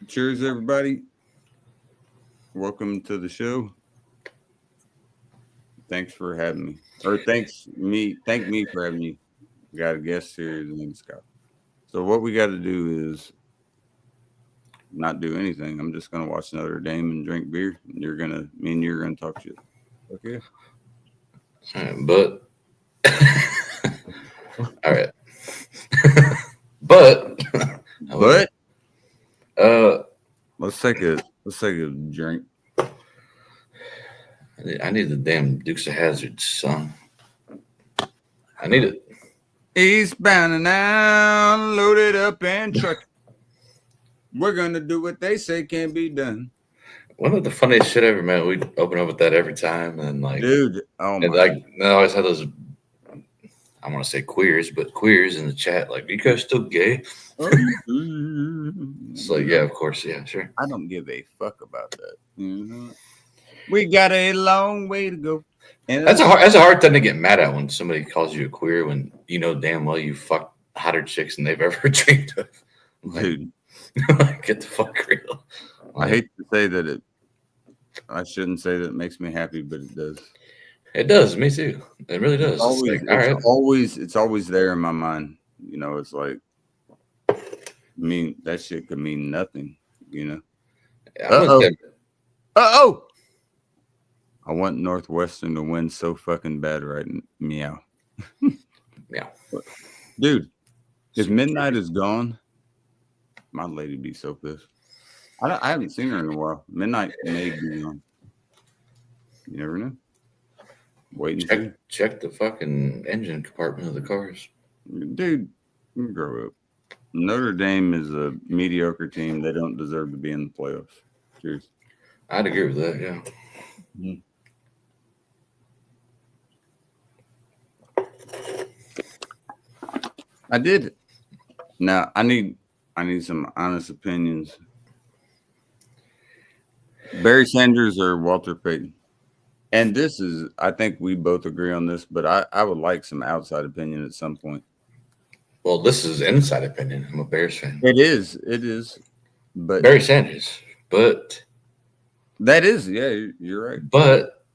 Cheers, everybody. Welcome to the show. Thanks for having me. Or thank me for having you. We got a guest here, his name's Scott. So what we got to do is not do anything. I'm just gonna watch Notre Dame and drink beer. And me and you're gonna talk shit. Okay. But all right. but But uh, let's take a drink. I need the damn Dukes of Hazzard, son. I need it. Eastbound and down, loaded up and truck. We're gonna do what they say can't be done. One of the funniest shit ever, man. We open up with that every time, and Dude, oh my and like, I always had those. I want to say queers, but queers in the chat, like, you guys still gay? It's like, yeah, of course, yeah, sure. I don't give a fuck about that. Mm-hmm. We got a long way to go. And That's a hard thing to get mad at when somebody calls you a queer when you know damn well you fuck hotter chicks than they've ever dreamed of. Like, dude, get the fuck real. I hate to say that I shouldn't say that it makes me happy, but it does. It does, me too. It really does. It's always there in my mind. You know, it's like, I mean, that shit could mean nothing, you know. Uh-oh. I want Northwestern to win so fucking bad right now. Meow. Yeah. Dude, if Midnight is gone, my lady be so pissed. I haven't seen her in a while. Midnight may be gone. You never know. Wait and see. Check the fucking engine compartment of the cars. Dude, grow up. Notre Dame is a mediocre team. They don't deserve to be in the playoffs. Cheers. I'd agree with that, yeah. Mm-hmm. I did. Now I need some honest opinions. Barry Sanders or Walter Payton? And this is, I think we both agree on this, but I would like some outside opinion at some point. Well, this is inside opinion. I'm a Bears fan. It is. But Barry Sanders, but that is, yeah, you're right. But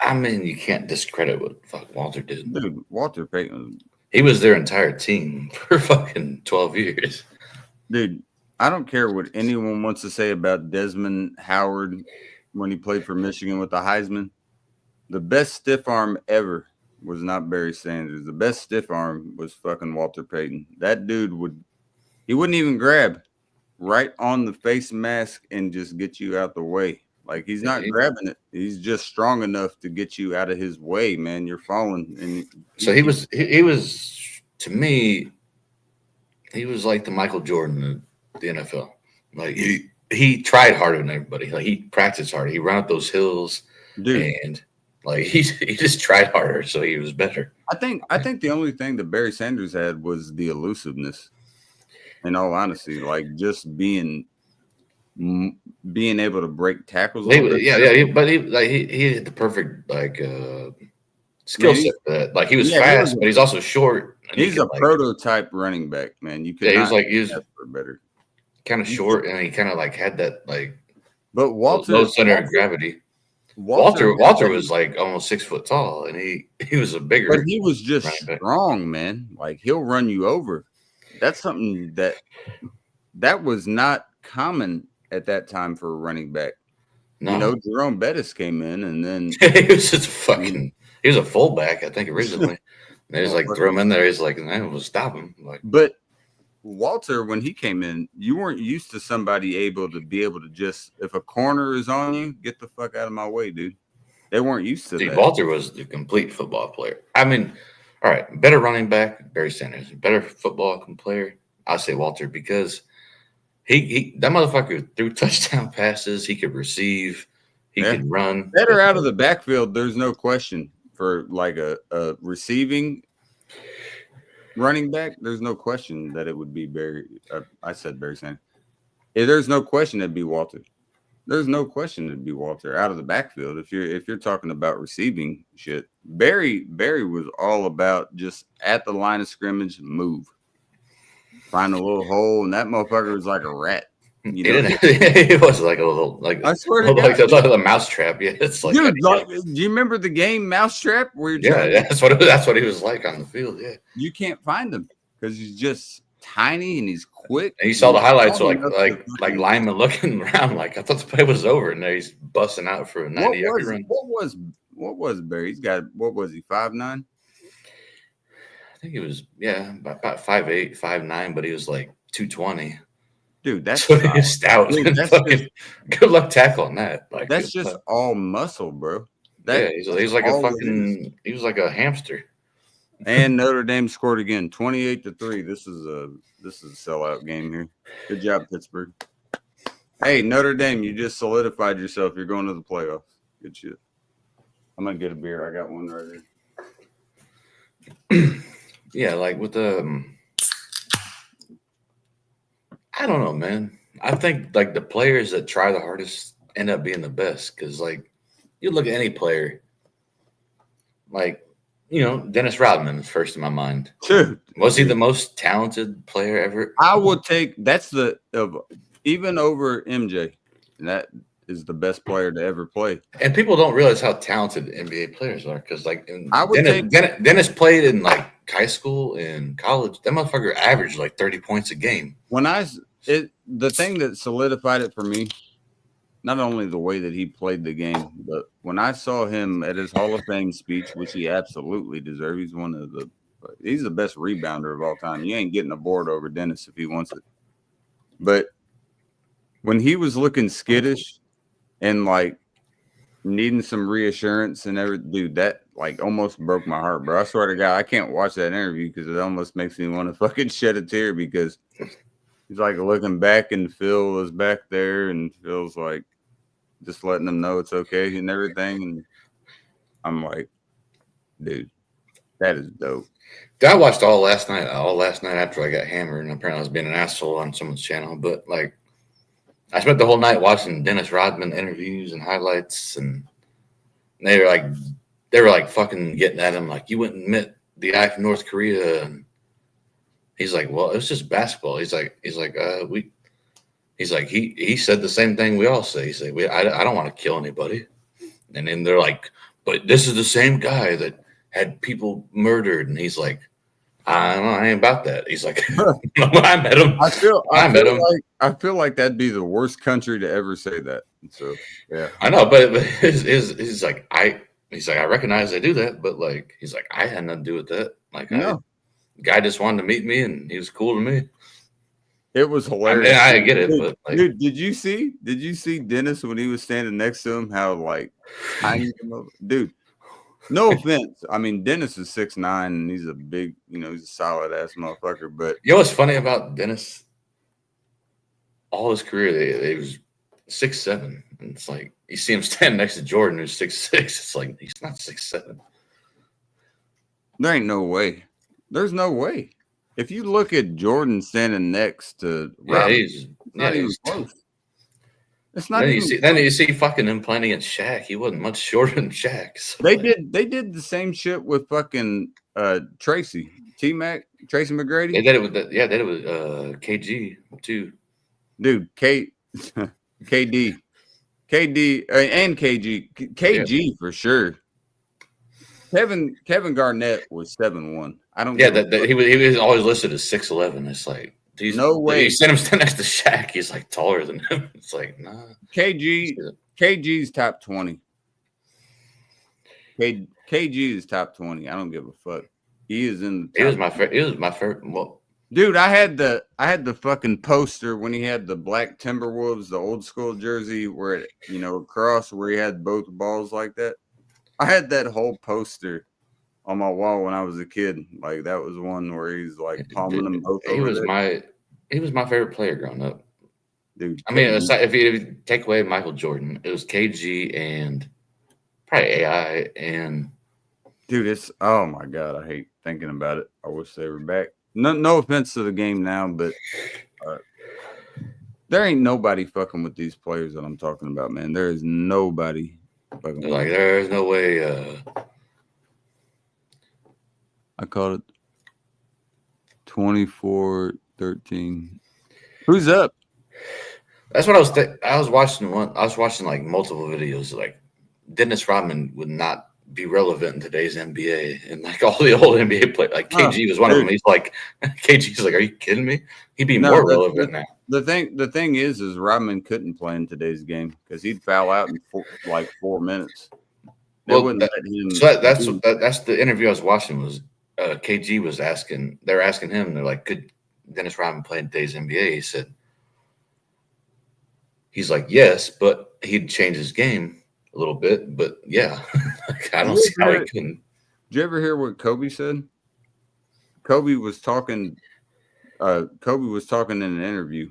I mean, you can't discredit what fuck Walter did. Dude, Walter Payton. He was their entire team for fucking 12 years. Dude, I don't care what anyone wants to say about Desmond Howard when he played for Michigan with the Heisman. The best stiff arm ever was not Barry Sanders. The best stiff arm was fucking Walter Payton. That dude he wouldn't even grab right on the face mask and just get you out the way. Like, he's not grabbing it. He's just strong enough to get you out of his way, man. You're falling. And so he was to me, he was like the Michael Jordan of the NFL. Like, he tried harder than everybody. Like, he practiced harder. He ran up those hills, dude, and like he just tried harder, so he was better. I think the only thing that Barry Sanders had was the elusiveness. In all honesty, like, just being able to break tackles. But he had the perfect skill set for that. Like, he was fast, but he's also short. He's a prototype running back, man. You could he was better, kind of short, and he kind of like had that like. But Walter, low center of gravity. Walter was like almost 6 foot tall, and he was a bigger. But he was just strong, man. Like, he'll run you over. That's something that was not common at that time for a running back. No. You know, Jerome Bettis came in, and then he was just he was a fullback, I think, originally. They just like throw him in there. He's like, man, we'll stop him. Like, but Walter, when he came in, you weren't used to somebody able to just, if a corner is on you, get the fuck out of my way, dude. They weren't used to that. Walter was the complete football player. I mean, all right, better running back, Barry Sanders. Better football player, I say Walter, because he that motherfucker threw touchdown passes. He could receive. He could run. Better out of the backfield, there's no question. For like a receiving running back, there's no question that it would be Barry. I said Barry Sanders. There's no question it'd be Walter. There's no question it'd be Walter out of the backfield. If you're talking about receiving shit, Barry was all about just at the line of scrimmage, move, find a little hole, and that motherfucker was like a rat. You It know, didn't. It was like a little, I swear to God, like a mousetrap. Yeah, it's like, dude. Like, do you remember the game Mousetrap where you're yeah, trying yeah. to? That's what he was like on the field. Yeah, You can't find him because he's just tiny and he's quick and you and saw the he's highlights, strong like enough to like fucking. lineman looking around, like I thought the play was over, and there he's busting out for a What 90-yard was run. what was Barry? He's got what was he 5'9"? I think he was, yeah, about 5'8", 5'9", but he was like 220. Dude, that's So he's stout dude, and fucking good luck tackling that. Like, that's good just luck. all muscle, bro. Yeah, That's he's like a all it is. fucking, he was like a hamster. And Notre Dame scored again, 28-3. This is a sellout game here. Good job, Pittsburgh. Hey, Notre Dame, you just solidified yourself. You're going to the playoffs. Good shit. I'm gonna get a beer. I got one right here. Yeah, like with the, I don't know, man. I think like the players that try the hardest end up being the best because, like, you look at any player, like, Dennis Rodman is first in my mind. Dude, Was he the most talented player ever? I will take that's the of even over MJ. And that is the best player to ever play. And people don't realize how talented NBA players are because, like, I would take Dennis played in like high school and college. That motherfucker averaged like 30 points a game. the thing that solidified it for me, not only the way that he played the game, but when I saw him at his Hall of Fame speech, which he absolutely deserves, he's the best rebounder of all time. You ain't getting a board over Dennis if he wants it. But when he was looking skittish and like needing some reassurance and everything, dude, that like almost broke my heart, bro. I swear to God, I can't watch that interview because it almost makes me want to fucking shed a tear because he's like looking back and Phil was back there and Phil's like just letting them know it's okay and everything. And I'm like, dude, that is dope. I watched all last night after I got hammered, and apparently I was being an asshole on someone's channel. But like, I spent the whole night watching Dennis Rodman interviews and highlights, and they were like fucking getting at him, like, you wouldn't admit the guy from North Korea, and he's like, well, it's just basketball. He's like, he said the same thing we all say. He said, I don't want to kill anybody, and then they're like, but this is the same guy that had people murdered, and he's like, I don't know, I ain't about that. He's like, I met him. I met him. I feel like that'd be the worst country to ever say that. So yeah, I know, but he's like, I recognize they do that, but like, he's like, I had nothing to do with that. Like, no, guy just wanted to meet me, and he was cool to me. it was hilarious. I get it, but like, dude, did you see Dennis when he was standing next to him? How like tiny, dude. No offense. I mean, Dennis is 6'9", and he's a big, he's a solid ass motherfucker. But you know what's funny about Dennis? All his career, he was 6'7", and it's like you see him stand next to Jordan, who's 6'6". It's like he's not 6'7". there ain't no way. There's no way. If you look at Jordan standing next to Robin, he's not even close. It's not then even. Then you see fucking him playing against Shaq. He wasn't much shorter than Shaq. So they did the same shit with fucking Tracy Tracy McGrady. They did it with they did it with KG too. Dude, KD, and KG for sure. Kevin Garnett was 7'1". I don't. Yeah, he was always listed as 6'11". It's like, no way. You sent him stand next to Shaq. He's like taller than him. It's like, nah. KG's top 20. KG is top 20. I don't give a fuck. He is in. He was my favorite. Well, dude, I had the fucking poster when he had the black Timberwolves, the old school jersey where it, across where he had both balls like that. I had that whole poster on my wall when I was a kid. Like that was one where he's like palming them both. He was my favorite player growing up. Dude, I mean, if you take away Michael Jordan, it was KG and probably AI and. Dude, it's oh my god, I hate thinking about it. I wish they were back. No offense to the game now, but there ain't nobody fucking with these players that I'm talking about, man. There is nobody fucking. Like, there's no way. I called it 24-13. Who's up? That's what I was. I was watching one. I was watching like multiple videos. Like Dennis Rodman would not be relevant in today's NBA, and like all the old NBA players, like Oh, KG was one of them. dude, He's like, KG's like, are you kidding me? He'd be no, more relevant now. the thing is Rodman couldn't play in today's game because he'd foul out in like 4 minutes. They Well, wouldn't let him. so that's the interview I was watching. Was KG was asking? They're asking him. They're like, could Dennis Rodman play in today's NBA? He said, he's like, yes, but he'd change his game a little bit. But yeah, like, I don't see how he couldn't. Did you ever hear what Kobe said? Kobe was talking. Kobe was talking in an interview.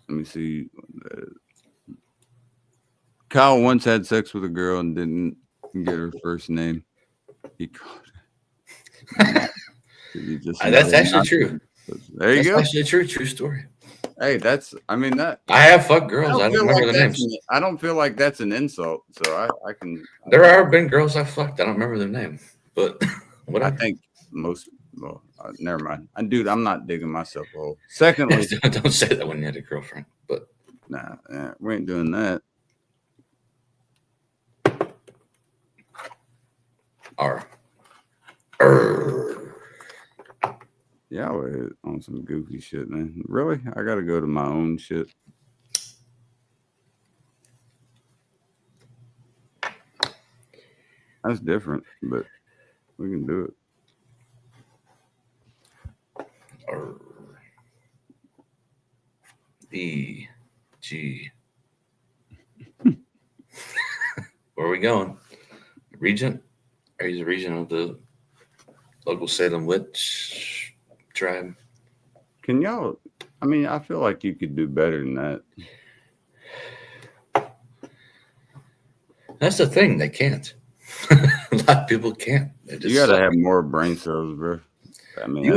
Let me see. Kyle once had sex with a girl and didn't get her first name. He called her. That's actually true. There you go. That's actually a true story. Hey, I mean that. I have fucked girls. I don't remember the names. I don't feel like that's an insult. So I can. There have been girls I fucked. I don't remember their name, but whatever. I think most. Well, never mind. Dude, I'm not digging myself a hole. Secondly, don't say that when you had a girlfriend. But nah, we ain't doing that. Yeah, I was on some goofy shit, man. Really? I gotta go to my own shit. That's different, but we can do it. E G. Where are we going? Regent? Are you the regent of the local Salem witch tribe? Can y'all? I mean, I feel like you could do better than that. That's the thing. They can't. A lot of people can't. You gotta have more brain cells, bro. I mean, you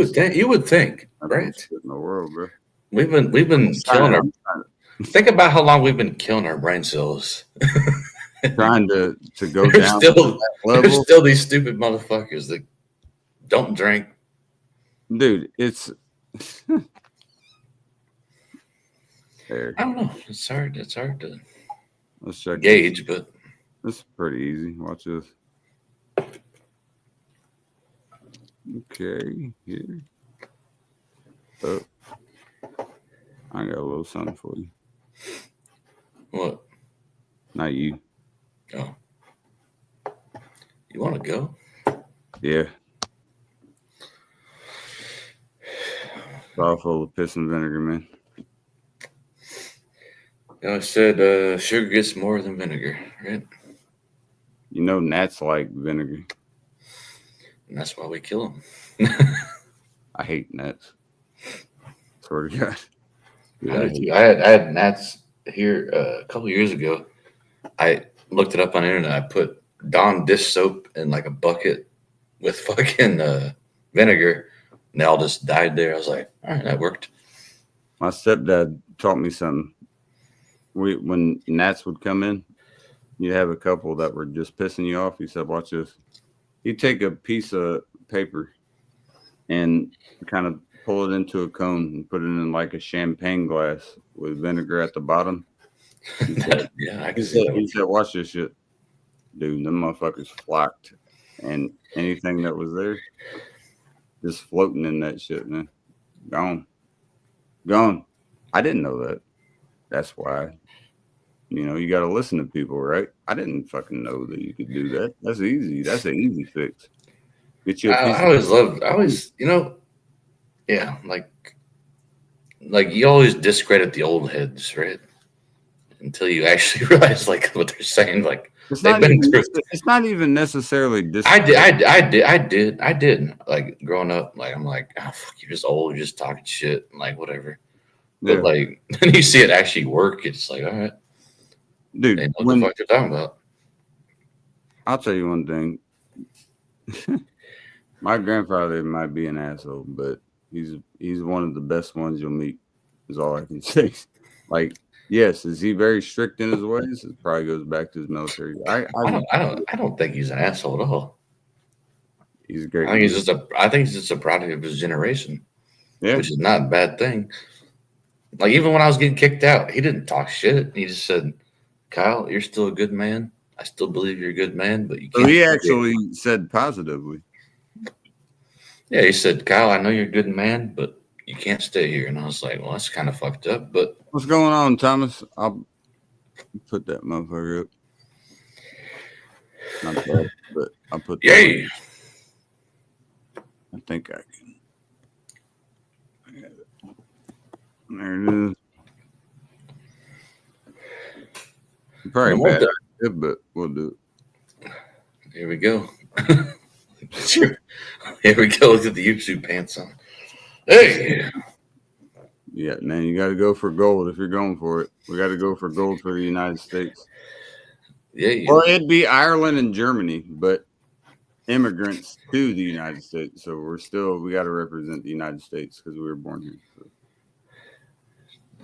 would think, right? In the world, bro. We've been killing our. Think about how long we've been killing our brain cells. Trying to go down. There's still these stupid motherfuckers that don't drink. Dude, it's. I don't know. It's hard. It's hard to let's check gauge, but it's pretty easy. Watch this. Okay, here. Oh, I got a little something for you. What? Not you. Oh. You want to go? Yeah. It's all full of piss and vinegar, man. I said sugar gets more than vinegar, right? You know gnats like vinegar. And that's why we kill them. I hate gnats. Swear to God. Dude, I had gnats here a couple years ago. I looked it up on the internet. I put Dawn dish soap in like a bucket with fucking vinegar, and they all just died there. I was like, all right, that worked. My stepdad taught me something. When gnats would come in, you have a couple that were just pissing you off. He said, watch this. You take a piece of paper and kind of pull it into a cone and put it in like a champagne glass with vinegar at the bottom. He said, yeah, I can see that. He said, watch this shit. Dude, them motherfuckers flocked. And anything that was there, just floating in that shit, man. Gone. I didn't know that. That's why. You know, you got to listen to people, right? I didn't fucking know that you could do that. That's easy. That's an easy fix. Get you a piece. I always, you know, yeah, like you always discredit the old heads, right? Until you actually realize like what they're saying. Like it's not even necessarily I did. Like growing up, like I'm like, oh fuck, you're just old, you're just talking shit, like whatever. But yeah. like then you see it actually work, it's like, all right. Dude, they know what the fuck they're talking about. I'll tell you one thing. My grandfather might be an asshole, but he's one of the best ones you'll meet, is all I can say. Like, yes, is he very strict in his ways? It probably goes back to his military. I don't think he's an asshole at all. He's great. I think he's just a product of his generation. Yeah. Which is not a bad thing. Like even when I was getting kicked out, he didn't talk shit. He just said, "Kyle, you're still a good man. I still believe you're a good man, but you So can't." he actually said positively. Yeah, he said, "Kyle, I know you're a good man, but you can't stay here." And I was like, "Well, that's kind of fucked up." But What's going on, Thomas? I'll put that motherfucker up. Not bad, but I'll put the link. yay, I think I can. There it is. Probably no a more. bad idea, but we'll do Here we go. Here we go. Look at the YouTube pants on. Hey, it. Yeah, man, you got to go for gold if you're going for it. We got to go for gold for the United States. yeah, Well, it'd be Ireland and Germany, but immigrants to the United States. So we got to represent the United States because we were born here. So.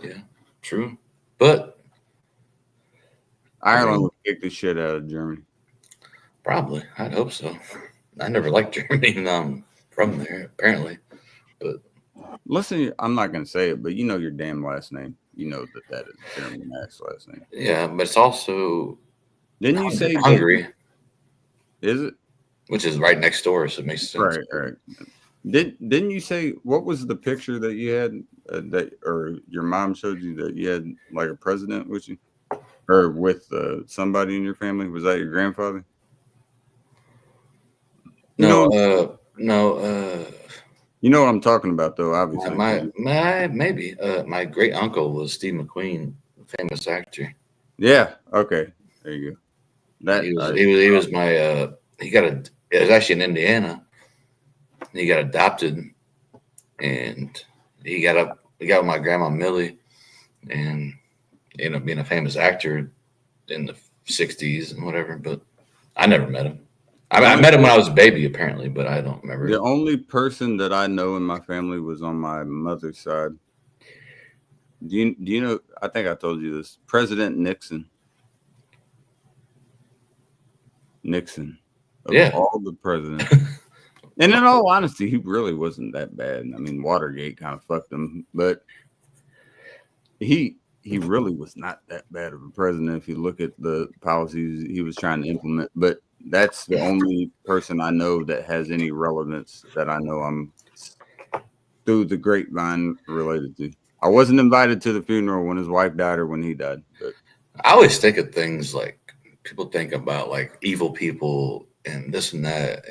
yeah, true. But Ireland would kick the shit out of Germany. probably, I'd hope so. I never liked Germany, and I'm from there apparently. But Listen, I'm not going to say it, but you know your damn last name. You know that is German Mac's last name. yeah, but it's also Didn't you say Hungary, is it? which is right next door, so it makes sense. Right. Didn't you say what was the picture that you had that or your mom showed you that you had like a president with you or with somebody in your family? Was that your grandfather? You No, know, no. you know what I'm talking about, though. Obviously, My maybe my great uncle was Steve McQueen, famous actor. yeah. Okay, there you go. That He was my he got a it was actually in Indiana. He got adopted, and he got with my grandma Millie, and ended up being a famous actor in the '60s and whatever. But I never met him. I met him when I was a baby, apparently, but I don't remember. The only person that I know in my family was on my mother's side. Do you know? I think I told you this. President Nixon. Nixon, of Yeah. all the presidents. And in all honesty, he really wasn't that bad. I mean, Watergate kind of fucked him, but he really was not that bad of a president if you look at the policies he was trying to implement. But that's the only person I know that has any relevance that I know I'm through the grapevine related to. I wasn't invited to the funeral when his wife died or when he died. But I always think of things like people think about like evil people and this and that,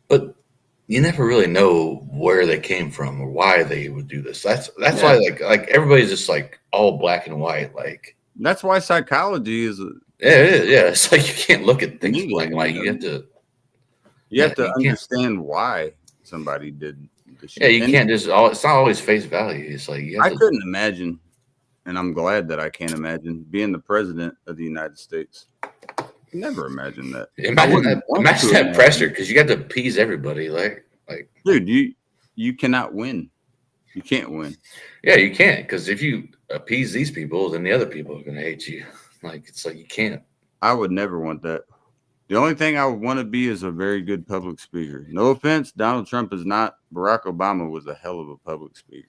but you never really know where they came from or why they would do this. That's why like everybody's just like all black and white. Like that's why psychology is. Yeah. It's like you can't look at things black and white. You have to. You have to understand why somebody did the shit. Yeah, you can't just. It's not always face value. It's like I couldn't imagine, and I'm glad that I can't imagine being the president of the United States. Never imagined that. Imagine that pressure because you got to appease everybody. Like, dude, you cannot win. You can't win. Yeah, you can't because if you appease these people, then the other people are going to hate you. Like, it's like you can't. I would never want that. The only thing I would want to be is a very good public speaker. No offense, Donald Trump is not. Barack Obama was a hell of a public speaker.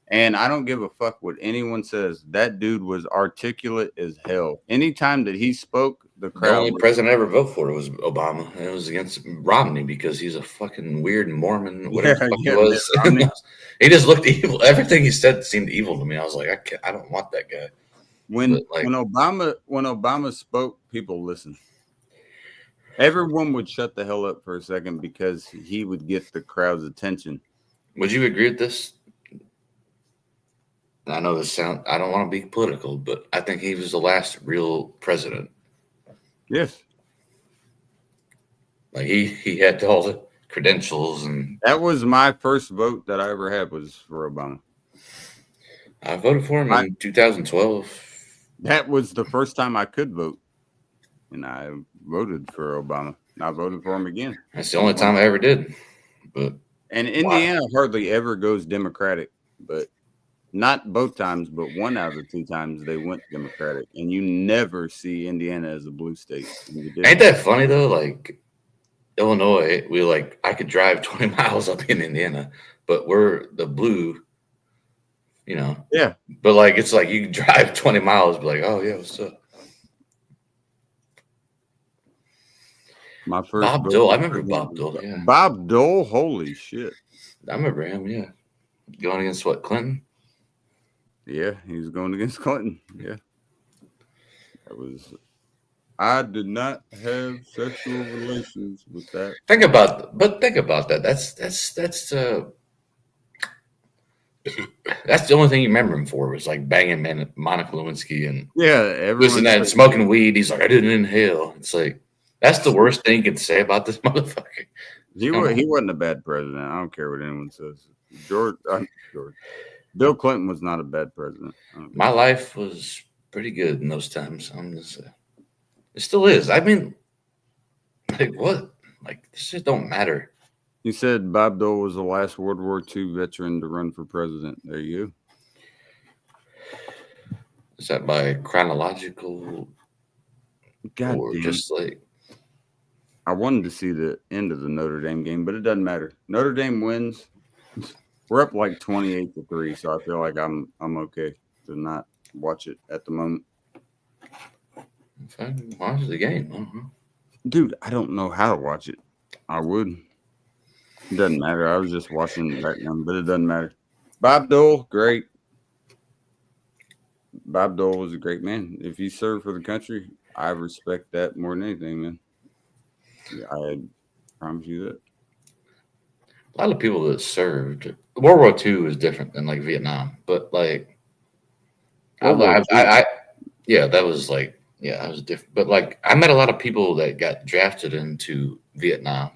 And I don't give a fuck what anyone says. That dude was articulate as hell. Anytime that he spoke, the crowd. The only president I ever voted for was Obama. And it was against Romney because he's a fucking weird Mormon, whatever he was. He just looked evil. Everything he said seemed evil to me. I was like, I don't want that guy. When Obama spoke, people listened. Everyone would shut the hell up for a second because he would get the crowd's attention. Would you agree with this? I know this I don't want to be political, but I think he was the last real president. Yes. Like he had all the credentials, and that was my first vote that I ever had was for Obama. I voted for him in 2012. That was the first time I could vote, and I voted for Obama. And I voted for him again. That's the only time I ever did. And Indiana hardly ever goes Democratic, but not both times, but one out of the two times they went Democratic, and you never see Indiana as a blue state. Ain't that funny though? Like Illinois, I could drive 20 miles up in Indiana, but we're the blue you know. Yeah. But like, it's like you can drive 20 miles, be like, oh yeah, what's up? My first Bob vote Dole. I for remember president Bob was Dole. Yeah, Bob Dole. Holy shit. I remember him. Yeah, going against what, Clinton? Yeah, he was going against Clinton. Yeah. That was I did not have sexual relations with that woman. Think about that. That's the only thing you remember him for was like banging Monica Lewinsky and Yeah, this and everyone that, and said smoking weed. He's like, I didn't inhale. It's like that's the worst thing you can say about this motherfucker. Come on. he wasn't a bad president. I don't care what anyone says. George Bill Clinton was not a bad president. I don't My care. life was pretty good in those times. It still is. I mean, like what? Like this shit don't matter. He said Bob Dole was the last World War II veteran to run for president. There you Is that by chronological go. God or damn it. just like I wanted to see the end of the Notre Dame game, but it doesn't matter. Notre Dame wins. We're up like 28-3, so I feel like I'm okay to not watch it at the moment. if I watch the game? I don't know. Dude, I don't know how to watch it. I would. It doesn't matter. I was just watching the background, but it doesn't matter. Bob Dole, great. Bob Dole was a great man. If he served for the country, I respect that more than anything, man. Yeah, I promise you that. A lot of people that served World War II is different than like Vietnam, but like World War II. yeah, that was like yeah, that was different. But like I met a lot of people that got drafted into Vietnam.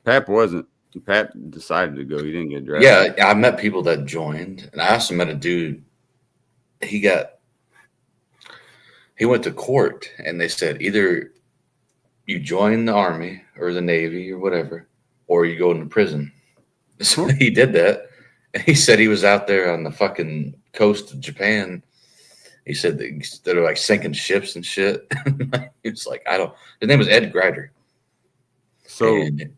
Pap wasn't. Pap decided to go. He didn't get drafted. Yeah, I met people that joined, and I also met a dude. He got he went to court, and they said either you join the army or the navy or whatever, or you go into prison. So he did that. And he said he was out there on the fucking coast of Japan. He said that they're like sinking ships and shit. He was like, I don't. His name was Ed Grider. So, And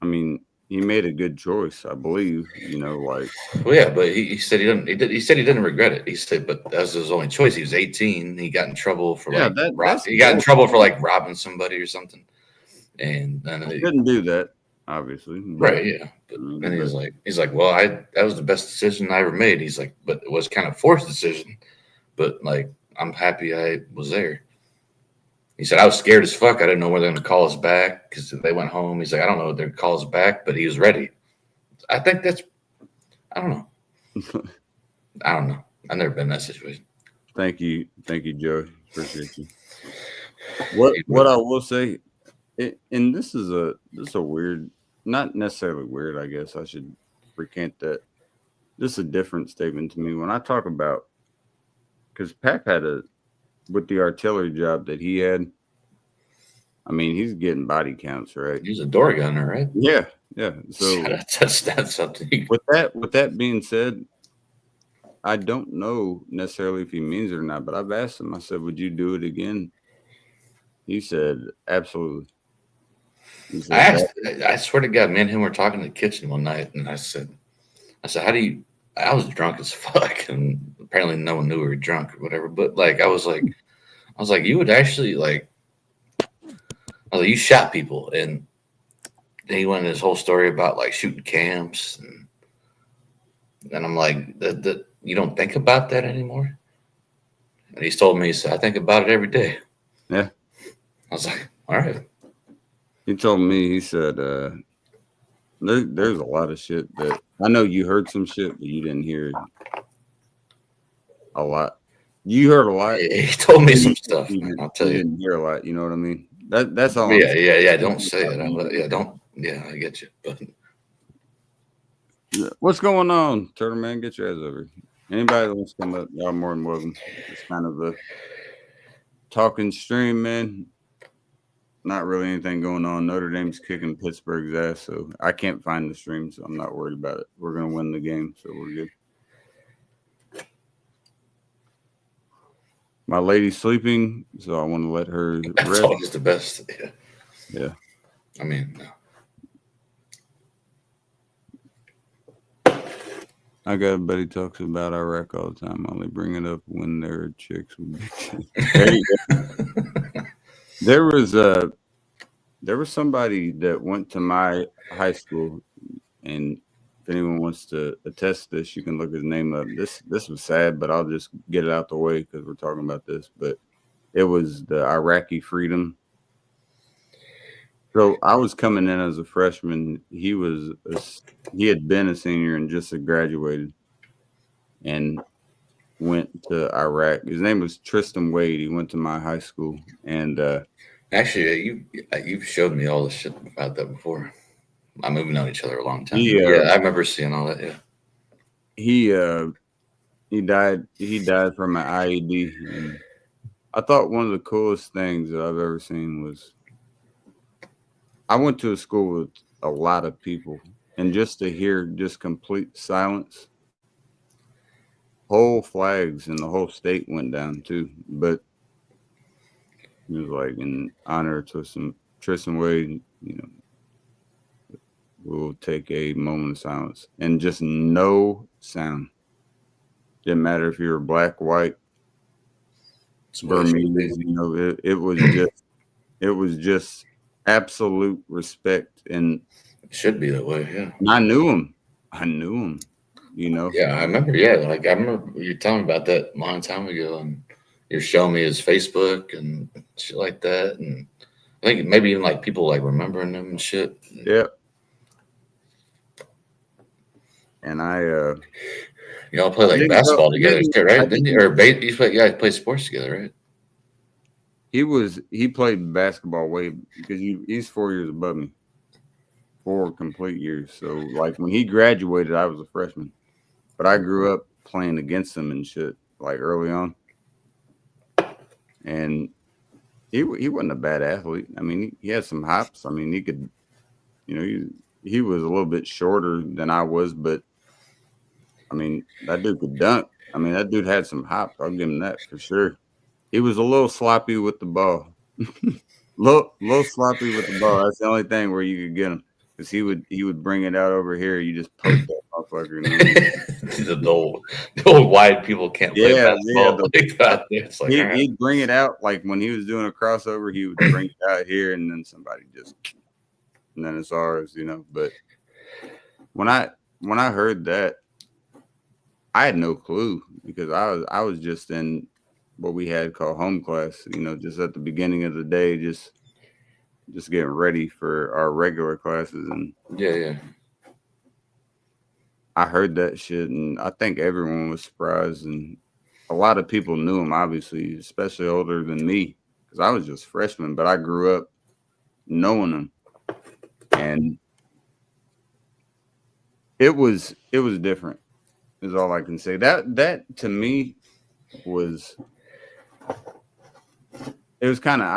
I mean, he made a good choice, I believe. You know, like, well, yeah, but he said he didn't. He said he didn't regret it. He said, but that was his only choice. He was 18. He got in trouble for yeah, like that's he got in bull. trouble for like robbing somebody or something. And then He didn't do that, obviously. But, right, yeah. But then he's like, well, that was the best decision I ever made. He's like, but it was kind of forced decision. But like, I'm happy I was there. He said I was scared as fuck. I didn't know whether they're gonna call us back because they went home. He's like, I don't know if they're gonna call us back, but he was ready. I think that's. I don't know. I don't know. I've never been in that situation. Thank you, Joe. Appreciate you. What I will say, and this is a weird, not necessarily weird. I guess I should recant that. This is a different statement to me when I talk about because Pap had with the artillery job that he had. I mean, he's getting body counts, right? He's a door gunner, right? Yeah, yeah. So that's something. with that being said, I don't know necessarily if he means it or not, but I've asked him. I said, "Would you do it again?" He said, "Absolutely." He said, I swear to God, me and him were talking in the kitchen one night, and I said, how do you? I was drunk as fuck, and apparently no one knew we were drunk or whatever. But like, I was like, you would actually like, I was like, you shot people, and then he went in his whole story about like shooting camps, and I'm like, that you don't think about that anymore. And he's told me, he said, I think about it every day. Yeah. I was like, all right. He told me, he said, there's a lot of shit that I know you heard some shit, but you didn't hear a lot. You heard a lot. He told me some stuff, man. I'll tell you. Didn't hear a lot. You know what I mean? That's all. Yeah. Don't say it. Yeah, don't. Yeah, I get you. But what's going on, Turtle Man? Get your ass over. Anybody that wants to come up, y'all more than welcome. It's kind of a talking stream, man. Not really anything going on. Notre Dame's kicking Pittsburgh's ass, so I can't find the stream, so I'm not worried about it. We're gonna win the game, so we're good. My lady's sleeping, so I want to let her that's rest. always the best. Yeah. I mean, I got a buddy talks about Iraq all the time. I only bring it up when there are chicks with big tits. Hey, there was there was somebody that went to my high school, and if anyone wants to attest this, you can look his name up. This was sad, but I'll just get it out the way because we're talking about this. But it was the Iraqi freedom. So I was coming in as a freshman. He had been a senior and just had graduated and went to Iraq. His name was Tristan Wade. He went to my high school, and Actually, you've showed me all the shit about that before. I mean, we've known each other a long time. he Yeah, I remember seeing all that. Yeah. he he died. He died from an IED, and I thought one of the coolest things that I've ever seen was I went to a school with a lot of people, and just to hear just complete silence, whole flags in the whole state went down too. But it was like in honor to some Tristan Wade, we'll take a moment of silence and just no sound. Didn't matter if you were black, white, That's what it should be. Burmese, it was just absolute respect. And It should be that way. Yeah. I knew him. I knew him, Yeah, I remember. Yeah, like I remember you telling me about that a long time ago, and you're showing me his Facebook and shit like that, and I think maybe even like people like remembering him and shit. Yeah. And Y'all play like didn't know, basketball together, too, I right? Didn't you? didn't, Or you guys play sports together, right? he played basketball way because he's 4 years above me, 4 complete years. So like when he graduated, I was a freshman, but I grew up playing against him and shit like early on. And he wasn't a bad athlete. I mean, he had some hops. I mean, he could, he was a little bit shorter than I was, but I mean, that dude could dunk. I mean, that dude had some hops. I'll give him that for sure. He was a little sloppy with the ball. little sloppy with the ball. That's the only thing where you could get him because he would bring it out over here. You just poke that motherfucker. The old wide people can't play Yeah, basketball like that. It's like, all right. he'd bring it out like when he was doing a crossover. He would bring it out here, and then somebody and then it's ours. But when I heard that, I had no clue because I was just in what we had called home class, just at the beginning of the day, just getting ready for our regular classes. And Yeah. I heard that shit, and I think everyone was surprised, and a lot of people knew him, obviously, especially older than me, because I was just freshman, but I grew up knowing him, and it was different. Is all I can say. That to me was it was kind of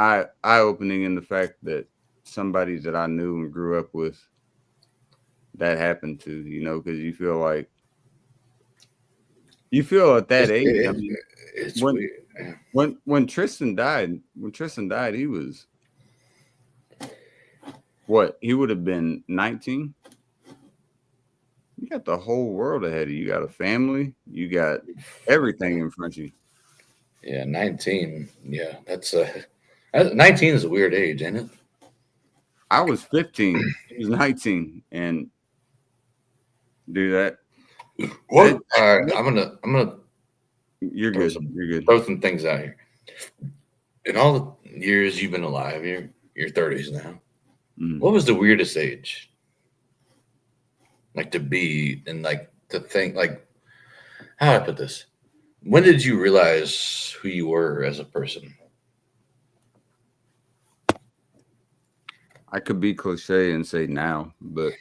eye opening in the fact that somebody that I knew and grew up with that happened to, because you feel at that age. I mean, It's when weird. Yeah. when Tristan died, he was what? He would have been 19. You got the whole world ahead of you. You got a family. You got everything in front of you. Yeah, 19. Yeah, 19 is a weird age, ain't it? I was 15. He was 19, and do that. What? All right, I'm gonna You're throw good. You're good. throw some things out here. In all the years you've been alive, you're 30s now. Mm. What was the weirdest age? Like to be and like to think like how do I put this? When did you realize who you were as a person? I could be cliche and say now, but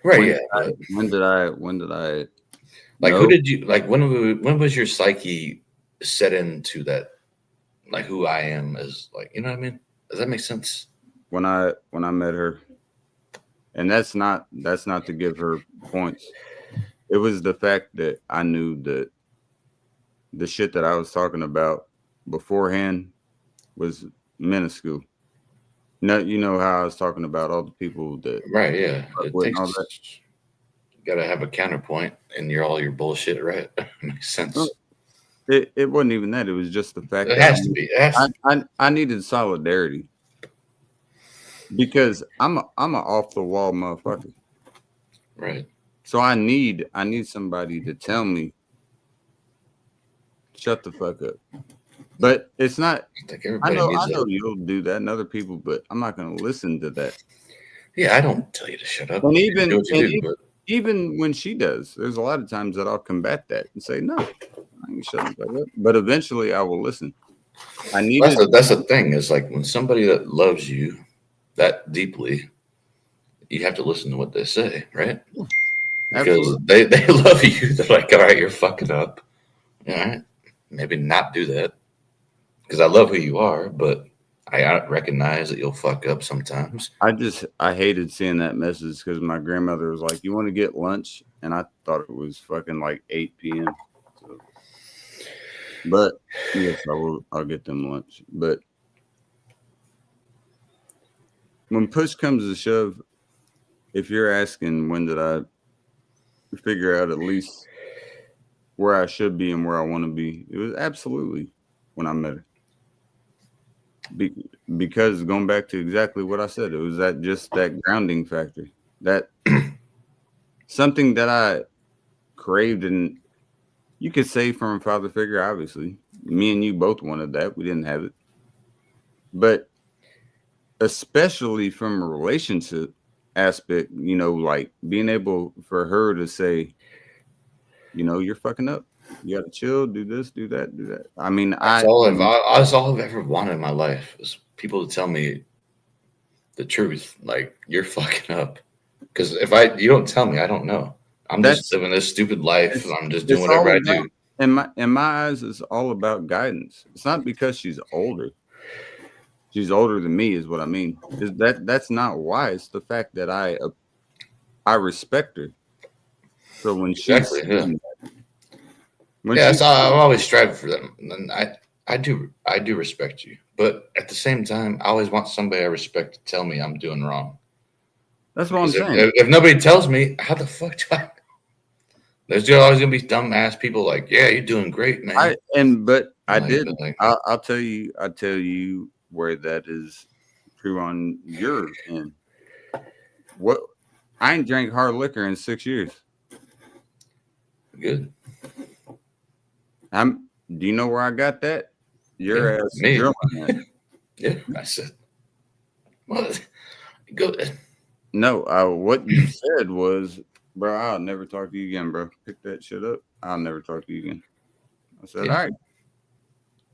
Right, when yeah. when did I Like know? who did you like when was your psyche set into that like who I am as like you know what I mean? Does that make sense? When I met her, and that's not to give her points. It was the fact that I knew that the shit that I was talking about beforehand was minuscule. No, you know how I was talking about all the people that Right, yeah. work It with and all takes that. gotta have a counterpoint in all your bullshit, right? Makes Well, sense. it wasn't even that. It was just the fact It that has to be. It has to be. I needed solidarity because I'm a off the wall motherfucker. Right. So I need somebody to tell me shut the fuck up. But it's not. I think I everybody know needs I know that. you'll do that and other people, but I'm not going to listen to that. Yeah, I don't tell you to shut up. And You do even what you and do, but even when she does, there's a lot of times that I'll combat that and say no, I ain't shutting the fuck up. But eventually I will listen. I needed. that's the thing. Is like when somebody that loves you that deeply, you have to listen to what they say, right? Because Absolutely. they love you. They're like, all right, you're fucking up. All right, maybe not do that because I love who you are, but I recognize that you'll fuck up sometimes. I hated seeing that message because my grandmother was like, "You want to get lunch?" And I thought it was fucking like 8 p.m. So, but yes, I will. I'll get them lunch. But when push comes to shove, if you're asking when did I figure out at least where I should be and where I want to be, it was absolutely when I met her. Be- because going back to exactly what I said, it was that grounding factor, that something that I craved, and you could say from a father figure. Obviously, me and you both wanted that. We didn't have it, but especially from a relationship aspect, like being able for her to say, you're fucking up. You got to chill, do this, do that, do that. I mean, That's all I've ever wanted in my life is people to tell me the truth. Like you're fucking up. Because if you don't tell me, I don't know. I'm just that's living this stupid life. it's I'm just doing it's whatever all I about do. in my eyes, it's all about guidance. It's not because she's older. She's older than me, is what I mean. Is that's not why. It's the fact that I respect her. So Exactly. Yeah. when Yeah. she's So I'm always striving for them. And I do respect you, but at the same time, I always want somebody I respect to tell me I'm doing wrong. that's what I'm Because saying. if nobody tells me, how the fuck do I? There's always gonna be dumb ass people like, yeah, you're doing great, man. But I'm I like, did. I'll tell you where that is true on your end. What I ain't drank hard liquor in 6 years. good. Do you know where I got that? Yeah, Your ass me. drilling that. Yeah, I said, well, go. No, what you said was, bro, I'll never talk to you again, bro. Pick that shit up. I'll never talk to you again. I said, Yeah, all right,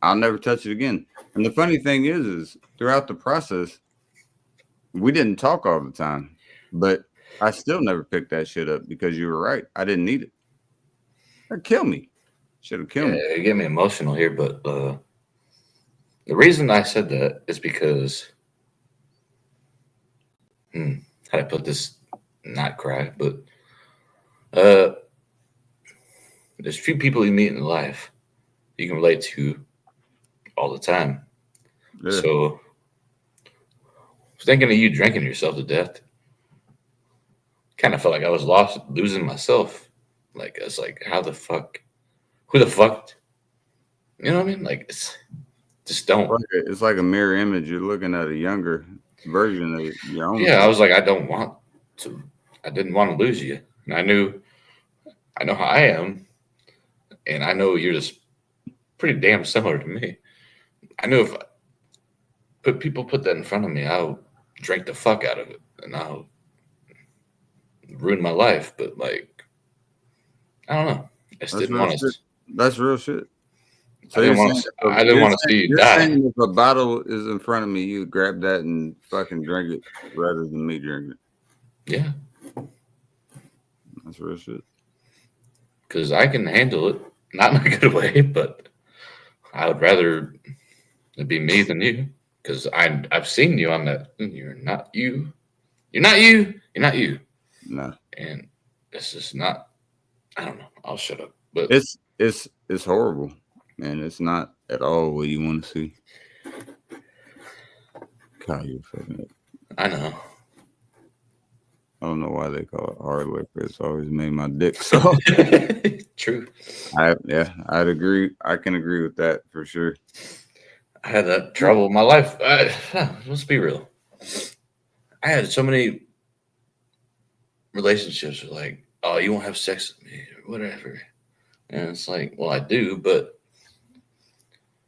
I'll never touch it again. And the funny thing is throughout the process, we didn't talk all the time, but I still never picked that shit up because you were right. I didn't need it. That'd kill me. Should have killed yeah, me. it get me emotional here, but the reason I said that is because, how do I put this? Not cry, but uh, there's few people you meet in life you can relate to all the time. Yeah, So thinking of you drinking yourself to death, kind of felt like I was losing myself. Like it's like, how the fuck? Who the fuck? You know what I mean? Like it's just don't. it's like a mirror image. You're looking at a younger version of your own Yeah, I self. was like, I don't want to. I didn't want to lose you, and I know how I am, and I know you're just pretty damn similar to me. I knew if people put that in front of me, I'll drink the fuck out of it, and I'll ruin my life. But like, I don't know. I just That's didn't real want shit. to. That's real shit. I So didn't want to. I didn't want to see you you're die. saying if a bottle is in front of me, you grab that and fucking drink it rather than me drinking it. Yeah, That's real shit. because I can handle it, not in a good way, but I would rather it be me than you. Because I've seen you on that. You're not you. You're not you. You're not you. Nah. And it's just not. I don't know. I'll shut up. But It's horrible. Man, it's not at all what you want to see. God, you're fucking up. I know. I don't know why they call it hard liquor. It's always made my dick so. True. I'd agree. I can agree with that for sure. I had that trouble in my life. Let's be real. I had so many relationships with like, oh, you won't have sex with me or whatever. And it's like, well, I do, but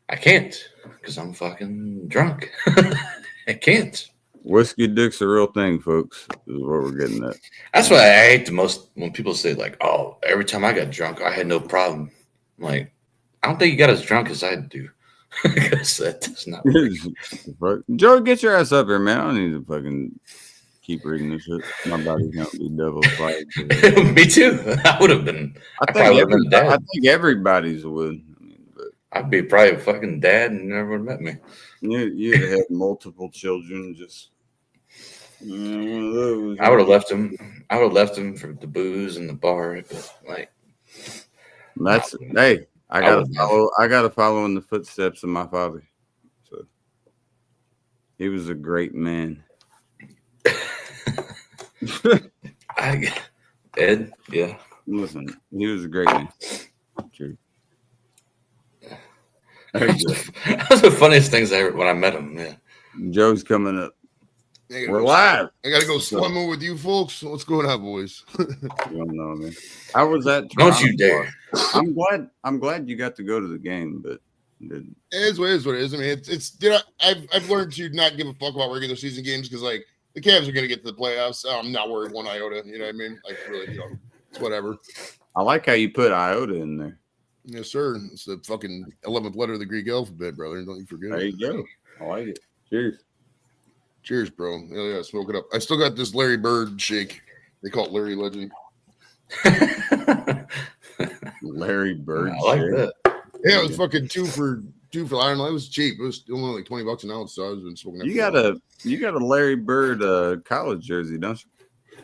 I can't because I'm fucking drunk. I can't. Whiskey dick's a real thing, folks. Is what we're getting at. That's why I hate the most when people say like, "Oh, every time I got drunk, I had no problem." I'm like, I don't think you got as drunk as I do, because that does not work. Joe, get your ass up here, man. I don't need to fucking keep reading this shit. My body's gonna be devil's flag. Me too. I would have been. I think everybody's would. But I'd be probably a fucking dad and never would have met me. You'd have multiple children. Just one of those. I would have left him. I would have left him for the booze and the bar. But like, that's hey. I gotta follow in the footsteps of my father. So he was a great man. Ed, yeah. Listen, he was a great man. True. That was the funniest things I ever when I met him. Yeah. Joe's coming up. We're live. I gotta go swimming with you folks. What's going on, boys? You don't know, man. How was that? Don't you dare! I'm glad you got to go to the game, but it is what it is. I mean, it's I've learned to not give a fuck about regular season games because like the Cavs are gonna get to the playoffs. So I'm not worried one iota. You know what I mean? Like really, it's whatever. I like how you put iota in there. Yes, sir. It's the fucking 11th letter of the Greek alphabet, brother. Don't you forget. There you go. I like it. Cheers. Cheers, bro. Yeah, smoke it up. I still got this Larry Bird shake. They call it Larry Legend. Larry Bird. I like that. Yeah, it was fucking two for I don't know. It was cheap. It was only like $20 an ounce. So I was been smoking that. You got a Larry Bird college jersey, don't you?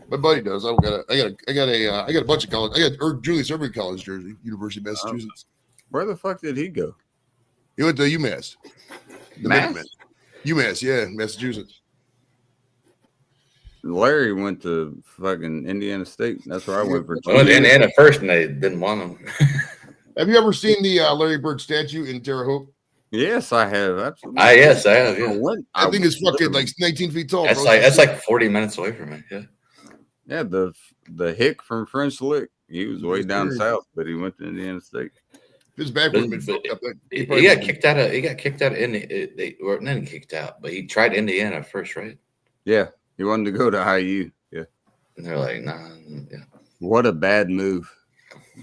My buddy does. I got a bunch of college. I got Julius Erving college jersey, University of Massachusetts. Where the fuck did he go? He went to UMass. UMass, yeah, Massachusetts. Larry went to fucking Indiana State. That's where I went for. I went to Indiana first, and they didn't want him. Have you ever seen the Larry Bird statue in Terre Haute? Yes, I have. Absolutely. Yes, I have. Yeah. I think it's fucking like 19 feet tall. That's like 40 minutes away from me. Yeah. Yeah, the hick from French Lick. He was way down south, but he went to Indiana State. His back would have been fucked up. He got kicked out of. He got kicked out of not kicked out, but he tried Indiana first, right? Yeah, he wanted to go to IU. Yeah, and they're like, nah. Yeah. What a bad move.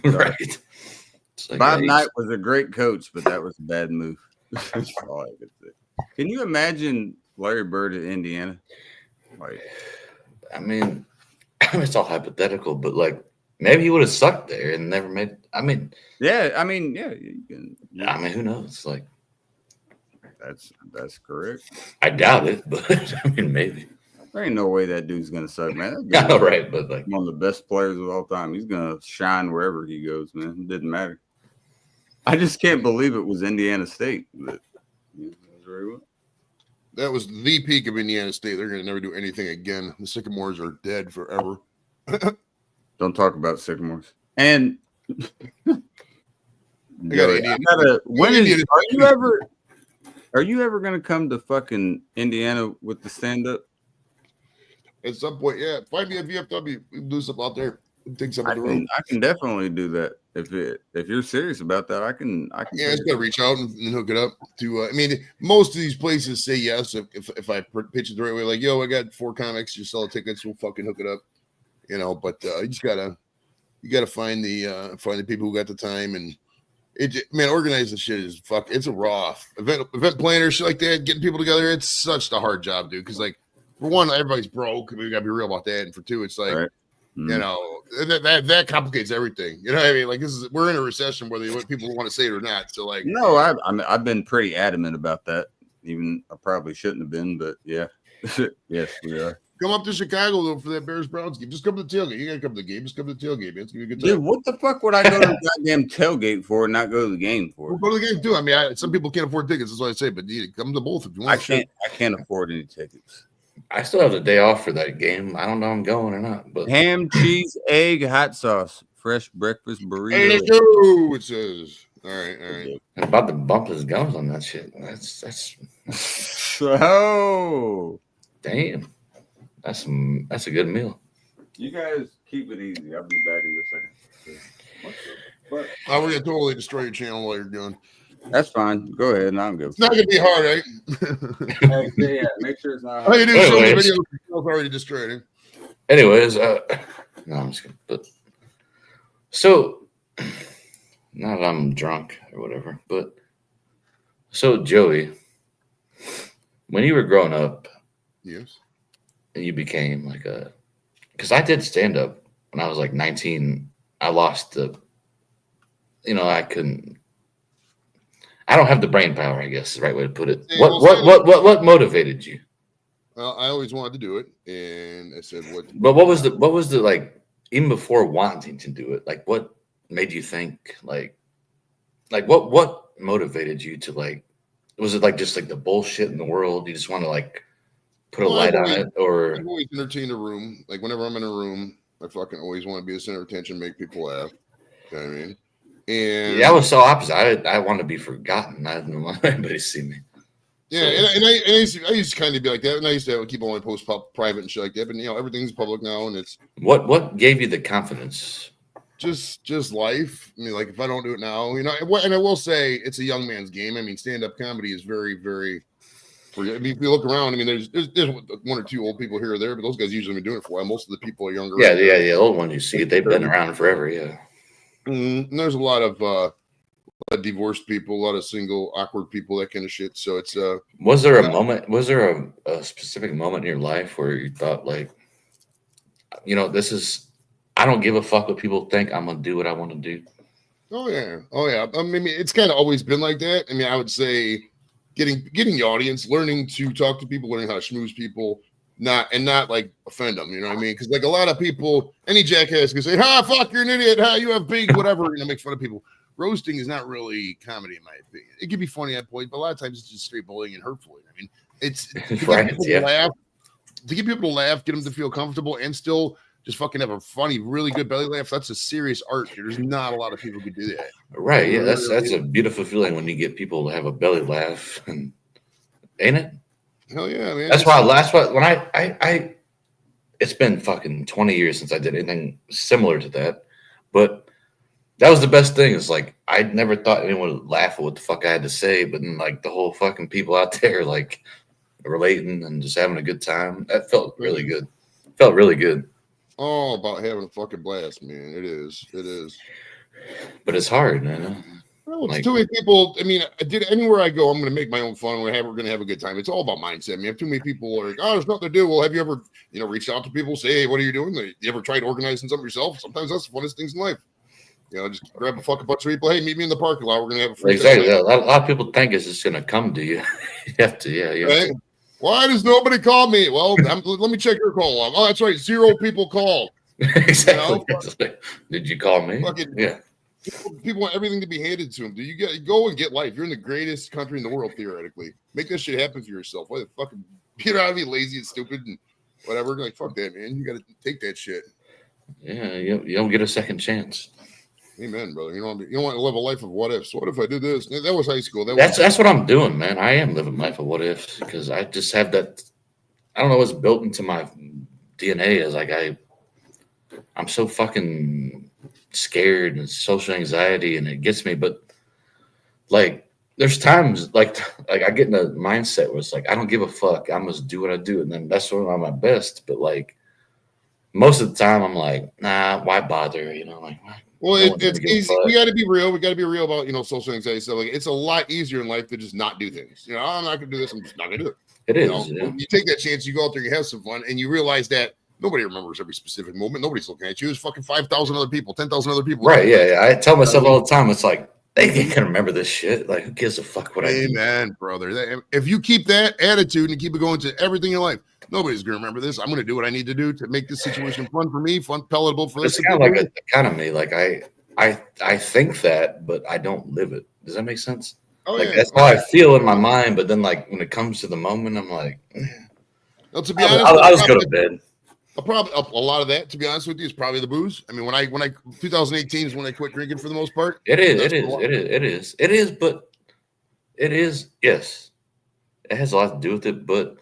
Right. Like, Bob Knight was a great coach, but that was a bad move. That's all I could say. Can you imagine Larry Bird at Indiana? Like, I mean, it's all hypothetical, but like maybe he would have sucked there and never made. You can. I mean, who knows? Like, that's correct. I doubt it, but I mean, maybe. There ain't no way that dude's gonna suck, man. Yeah, right, but like one of the best players of all time. He's gonna shine wherever he goes, man. It didn't matter. I just can't believe it was Indiana State. But, that was the peak of Indiana State. They're gonna never do anything again. The Sycamores are dead forever. Don't talk about Sycamores. And are you ever gonna come to fucking Indiana with the stand up? At some point, yeah. Find me at VFW. We can do something out there. Take some of the room. I can definitely do that. If you're serious about that, I can. Yeah, I just gotta reach out and hook it up. To I mean, most of these places say yes if I pitch it the right way. Like, yo, I got 4 comics. Just sell tickets. We'll fucking hook it up. But you just gotta find the people who got the time and organizing shit is fuck. It's a raw event planner shit like that. Getting people together, it's such a hard job, dude. Because like. For one, everybody's broke. We gotta be real about that. And for two, it's like, right. That complicates everything. You know what I mean? Like we're in a recession, whether people want to say it or not. So like, no, I've been pretty adamant about that. Even I probably shouldn't have been, but yeah, yes, we are. Come up to Chicago though for that Bears Browns game. Just come to the tailgate. You gotta come to the game. Just come to the tailgate, man. It's gonna be a good time. Dude, what the fuck would I go to the goddamn tailgate for and not go to the game for? We'll go to the game too. I mean, some people can't afford tickets. That's what I say. But come to both if you want. I can't afford any tickets. I still have the day off for that game. I don't know if I'm going or not, but Ham, cheese, egg, hot sauce, fresh breakfast Hey, let's burrito. go. It says. All right, all right. I'm about to bump his gums on that shit. That's Oh, damn. That's a good meal. you guys keep it easy. I'll be back in a second. What the fuck? Oh, we're gonna totally destroy your channel while you're going. That's fine. Go ahead. And I'm good. It's not gonna be hard, right? Yeah, make sure it's not All you hard. do is show the Anyways. video. It's already destroyed. Eh? Anyways, no, I'm just kidding. But so, not that I'm drunk or whatever, but so Joey, when you were growing up Yes. and you became like because I did stand up when I was like 19. I lost I don't have the brain power, I guess is the right way to put it. Yeah, What motivated you? Well, I always wanted to do it, and I said, "What?" But what was the like even before wanting to do it? Like what made you think like what motivated you to like? Was it like just like the bullshit in the world? You just want to like put a Well, light I've on always- it, or I've always entertained a room. Like whenever I'm in a room, I fucking always want to be the center of attention, make people laugh. You know what I mean? And yeah, I was so opposite. I want to be forgotten. I didn't want anybody to see me. yeah, and I used to kind of be like that, and I used to keep all my posts private and shit like that. But everything's public now, and it's What gave you the confidence? just life. I mean, like if I don't do it now, and I will say it's a young man's game. I mean, stand up comedy is very, very. I mean, if you look around, I mean, there's one or two old people here or there, but those guys usually been doing it for a while. Most of the people are younger. Yeah, the old one you see, they've been around forever. Yeah. And there's a lot of divorced people, a lot of single, awkward people, that kind of shit. So it's Was there a moment? Was there a specific moment in your life where you thought like, this is? I don't give a fuck what people think. I'm gonna do what I want to do. oh yeah. I mean, it's kind of always been like that. I mean, I would say getting the audience, learning to talk to people, learning how to schmooze people, not like offend them. You know what I mean? Because like a lot of people, any jackass can say, "Ha, fuck, you're an idiot. Ha, you have big whatever." Make fun of people. Roasting is not really comedy, in my opinion. It can be funny at point, but a lot of times it's just straight bullying and hurtful. I mean, it's to get people to laugh, get them to feel comfortable, and still just fucking have a funny, really good belly laugh. That's a serious art. There's not a lot of people who do that. Right. Yeah. That's a beautiful feeling when you get people to have a belly laugh, and ain't it? Hell yeah, man. That's why when I it's been fucking 20 years since I did anything similar to that, but that was the best thing. It's like I never thought anyone would laugh at what the fuck I had to say, but then like the whole fucking people out there like relating and just having a good time. That felt really good. Felt really good. All about having a fucking blast, man. It is. But it's hard, man. Well, it's too many people. I mean, anywhere I go, I'm going to make my own fun. We're going to have a good time. It's all about mindset. I mean, if too many people are like, "Oh, there's nothing to do." Well, have you ever, reached out to people, say, "Hey, what are you doing?" You ever tried organizing something yourself? Sometimes that's the funnest things in life. Just grab a fucking bunch of people. Hey, meet me in the parking lot. We're going to have a free exactly. A lot of people think it's just going to come to you. You have to, yeah. Right? Why does nobody call me? Well, let me check your call log. Oh, that's right. 0 people called. Exactly. Did you call me? Yeah. People want everything to be handed to them. Go and get life. You're in the greatest country in the world, theoretically. Make that shit happen for yourself. Why the fucking you don't be lazy and stupid and whatever? Like, fuck that, man. You got to take that shit. Yeah, you don't get a second chance. Amen, brother. You don't want to live a life of what ifs. What if I did this? That was high school. That's what I'm doing, man. I am living life of what ifs because I just have that. I don't know what's built into my DNA is like I'm so fucking scared and social anxiety and it gets me. But like there's times like I get in a mindset where it's like I don't give a fuck. I must do what I do, and then that's when I'm at my best. But like most of the time, I'm like, nah, why bother? Like. Well, it's easy. We got to be real. We got to be real about social anxiety stuff. Like it's a lot easier in life to just not do things. I'm not gonna do this. I'm just not gonna do it. It is. You take that chance. You go out there. You have some fun, and you realize that nobody remembers every specific moment. Nobody's looking at you. There's fucking 5,000 other people, 10,000 other people. Right? Yeah. I tell myself all the time. It's like they can't remember this shit. Like who gives a fuck what I do? Amen, brother. If you keep that attitude and keep it going to everything in life, nobody's gonna remember this. I'm gonna do what I need to do to make this situation fun for me, fun, palatable for this. It's kind of like an economy. Like I think that, but I don't live it. Does that make sense? Oh, like yeah. that's how I feel in my mind, but then like when it comes to the moment, I'm like, Well, to be honest, I'll just go to bed. A lot of that, to be honest with you, is probably the booze. I mean, when I 2018 is when I quit drinking for the most part. It is, but it is, yes. It has a lot to do with it, but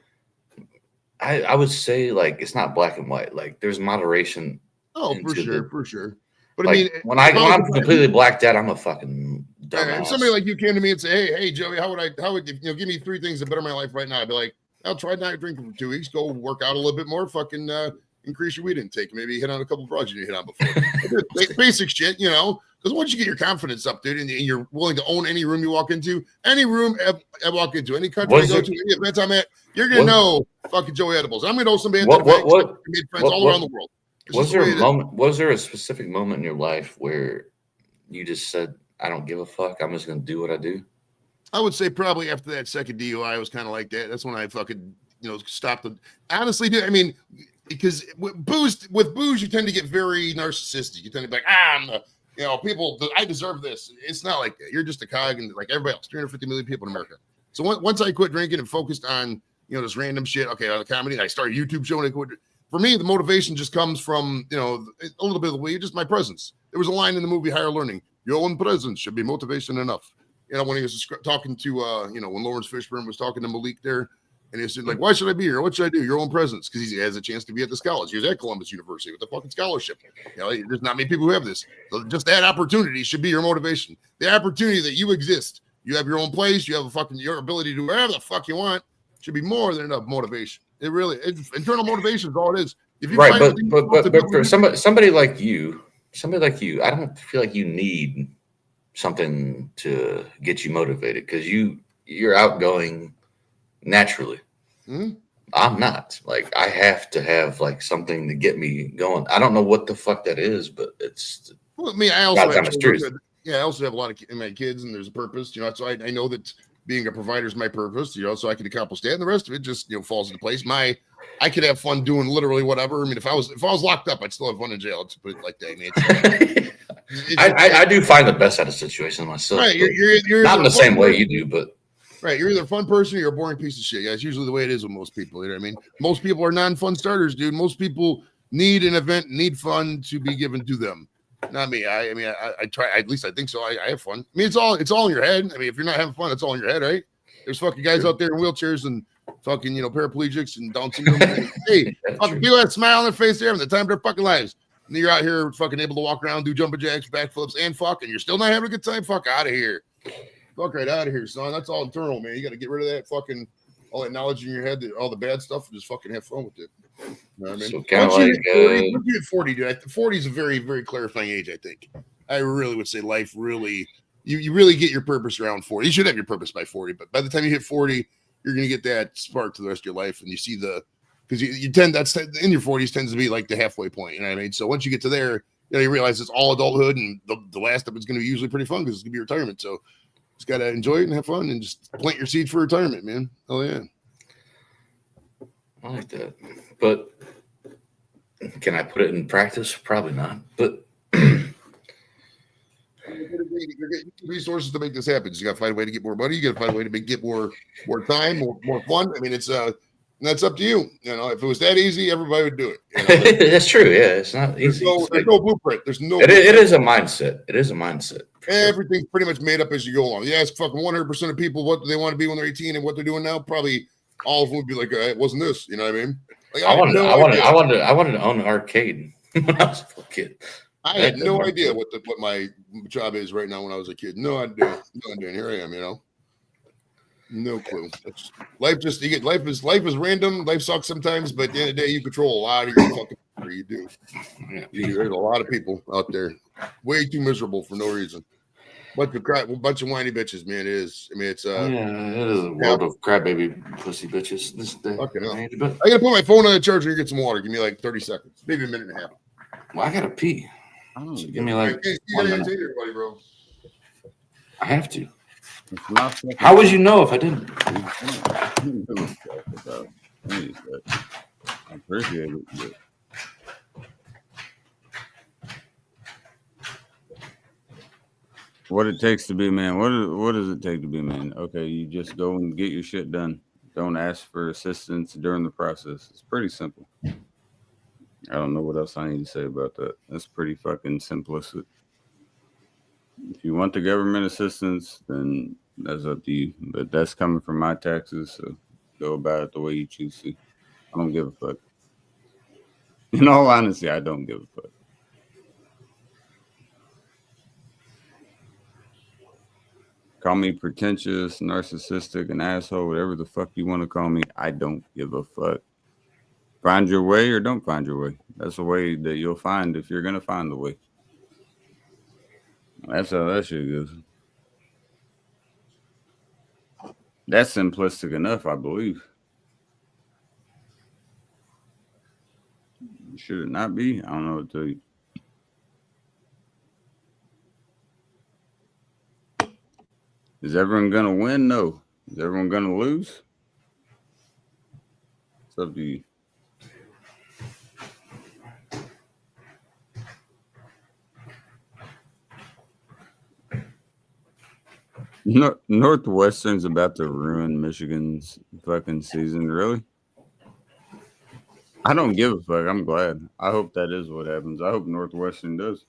I would say like it's not black and white. Like there's moderation. Oh, for sure. But like, I mean, when I'm completely blacked out, I'm a fucking dumbass. If somebody like you came to me and say, "Hey, Joey, how would give me 3 things that better my life right now?" I'd be like, "I'll try not drinking for 2 weeks. Go work out a little bit more. Fucking increase your weed intake. Maybe hit on a couple of drugs you didn't hit on before. Basic shit, Because once you get your confidence up, dude, and you're willing to own any room you walk into, any room I walk into, any country I go to, any event I'm at, you're gonna know fucking Joey Edibles. I'm gonna know somebody that made friends all around the world. Was there a moment? Was there a specific moment in your life where you just said, "I don't give a fuck. I'm just gonna do what I do"? I would say probably after that second DUI, I was kind of like that. That's when I fucking stopped. Honestly, dude, I mean, because with booze, you tend to get very narcissistic. You tend to be like, people, I deserve this. It's not like that. You're just a cog, and like everybody else, 350 million people in America. So once I quit drinking and focused on this random shit, on the comedy, and I started a YouTube show, and I quit. For me, the motivation just comes from, a little bit of the way, just my presence. There was a line in the movie Higher Learning, your own presence should be motivation enough. When he was talking to, when Lawrence Fishburne was talking to Malik there, and he said, like, why should I be here? What should I do? Your own presence. Because he has a chance to be at this college. He was at Columbus University with a fucking scholarship. There's not many people who have this. So just that opportunity should be your motivation. The opportunity that you exist, you have your own place, you have your ability to do whatever the fuck you want, should be more than enough motivation. Internal motivation is all it is. If you but for somebody like you, I don't feel like you need something to get you motivated because you're outgoing naturally. Mm-hmm. I'm not. Like I have to have like something to get me going. I don't know what the fuck that is, but it's. Well, I also have a lot of my kids, and there's a purpose. So I know that being a provider is my purpose, so I can accomplish that, and the rest of it just falls into place. I could have fun doing literally whatever. I mean, if I was locked up, I'd still have fun in jail. To put it like that. I do find the best out of situations myself. Right, you're not in the same way you do, but right, you're either a fun person or you're a boring piece of shit. Yeah, it's usually the way it is with most people. You know what I mean? Most people are non-fun starters, dude. Most people need an event, need fun to be given to them. Not me. I try. At least I think so. I have fun. I mean, it's all in your head. I mean, if you're not having fun, it's all in your head, right? There's fucking guys out there in wheelchairs and fucking paraplegics and Down syndrome. Hey, fucking people that smile on their face there and the time of their fucking lives. And you're out here fucking able to walk around, do jumping jacks, backflips, and you're still not having a good time. Fuck out of here. Fuck right out of here, son. That's all internal, man. You got to get rid of that fucking all that knowledge in your head, all the bad stuff, and just fucking have fun with it. You know what I mean? So kind of like once you hit 40, dude. 40 is a very, very clarifying age, I think. I really would say life really, you really get your purpose around 40. You should have your purpose by 40, but by the time you hit 40, you're going to get that spark to the rest of your life, and you see because you tend, that's in your 40s tends to be like the halfway point. You know what I mean? So once you get to there, you realize it's all adulthood, and the last of it's going to be usually pretty fun because it's going to be retirement. So just got to enjoy it and have fun and just plant your seeds for retirement, man. Oh, yeah. I like that. But can I put it in practice? Probably not. But resources to make this happen. You got to find a way to get more money. You got to find a way to get more time, more fun. I mean, it's that's up to you. If it was that easy, everybody would do it. That's true. Yeah, it's not easy. There's no blueprint. There's no. It is a mindset. It is a mindset. Everything's pretty much made up as you go along. You ask fucking 100% of people what they want to be when they're 18 and what they're doing now. Probably all of them would be like, "It wasn't this." You know what I mean? Like, I wanted to own an arcade when I was a kid. I had no idea what my job is right now when I was a kid. No idea. And here I am. No clue. Life is random. Life sucks sometimes, but at the end of the day, you control a lot of your fucking career. You do. Yeah. There's a lot of people out there way too miserable for no reason. Bunch of whiny bitches, man. It is. I mean, it's it is a world of crybaby pussy bitches. I gotta put my phone on the charger and get some water. Give me like 30 seconds, maybe a minute and a half. Well, I gotta pee. So give me like. You gotta entertain everybody, bro. I have to. How would you know if I didn't? I appreciate it. But... What it takes to be a man? What does it take to be a man? Okay, you just go and get your shit done. Don't ask for assistance during the process. It's pretty simple. I don't know what else I need to say about that. That's pretty fucking simplistic. If you want the government assistance, then that's up to you. But that's coming from my taxes, so go about it the way you choose to. I don't give a fuck. In all honesty, I don't give a fuck. Call me pretentious, narcissistic, an asshole, whatever the fuck you want to call me. I don't give a fuck. Find your way or don't find your way. That's a way that you'll find if you're gonna find the way. That's how that shit goes. That's simplistic enough, I believe. Should it not be? I don't know what to tell you. Is everyone gonna win? No. Is everyone gonna lose? It's up to you. Northwestern's about to ruin Michigan's fucking season. Really? I don't give a fuck. I'm glad. I hope that is what happens. I hope Northwestern does.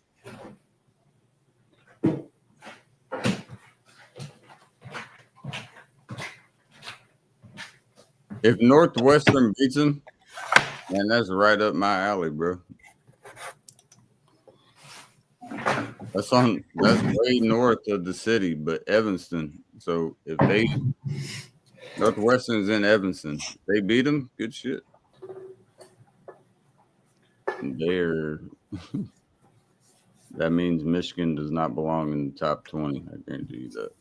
If Northwestern beats them, man, that's right up my alley, bro. That's way north of the city, but Evanston. So if Northwestern's in Evanston, if they beat them, good shit. That means Michigan does not belong in the top 20. I guarantee you that.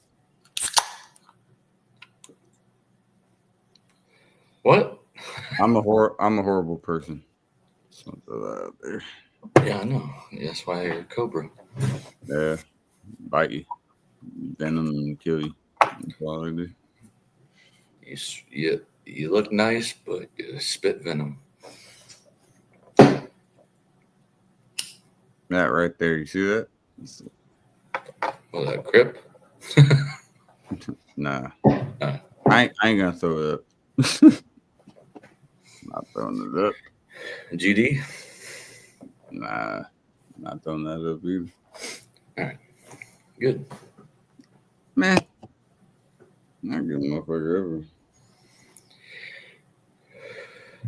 What? I'm a horrible person. Just want to throw that out there. Yeah, I know. That's why you're a cobra. Yeah, bite you, venom, and kill you. That's all I do. You look nice, but you spit venom. That right there, you see that? Well, that grip? Nah, I ain't gonna throw it up. Not throwing it up. GD? Nah, not throwing that up either. All right, good. Man, not good motherfucker ever.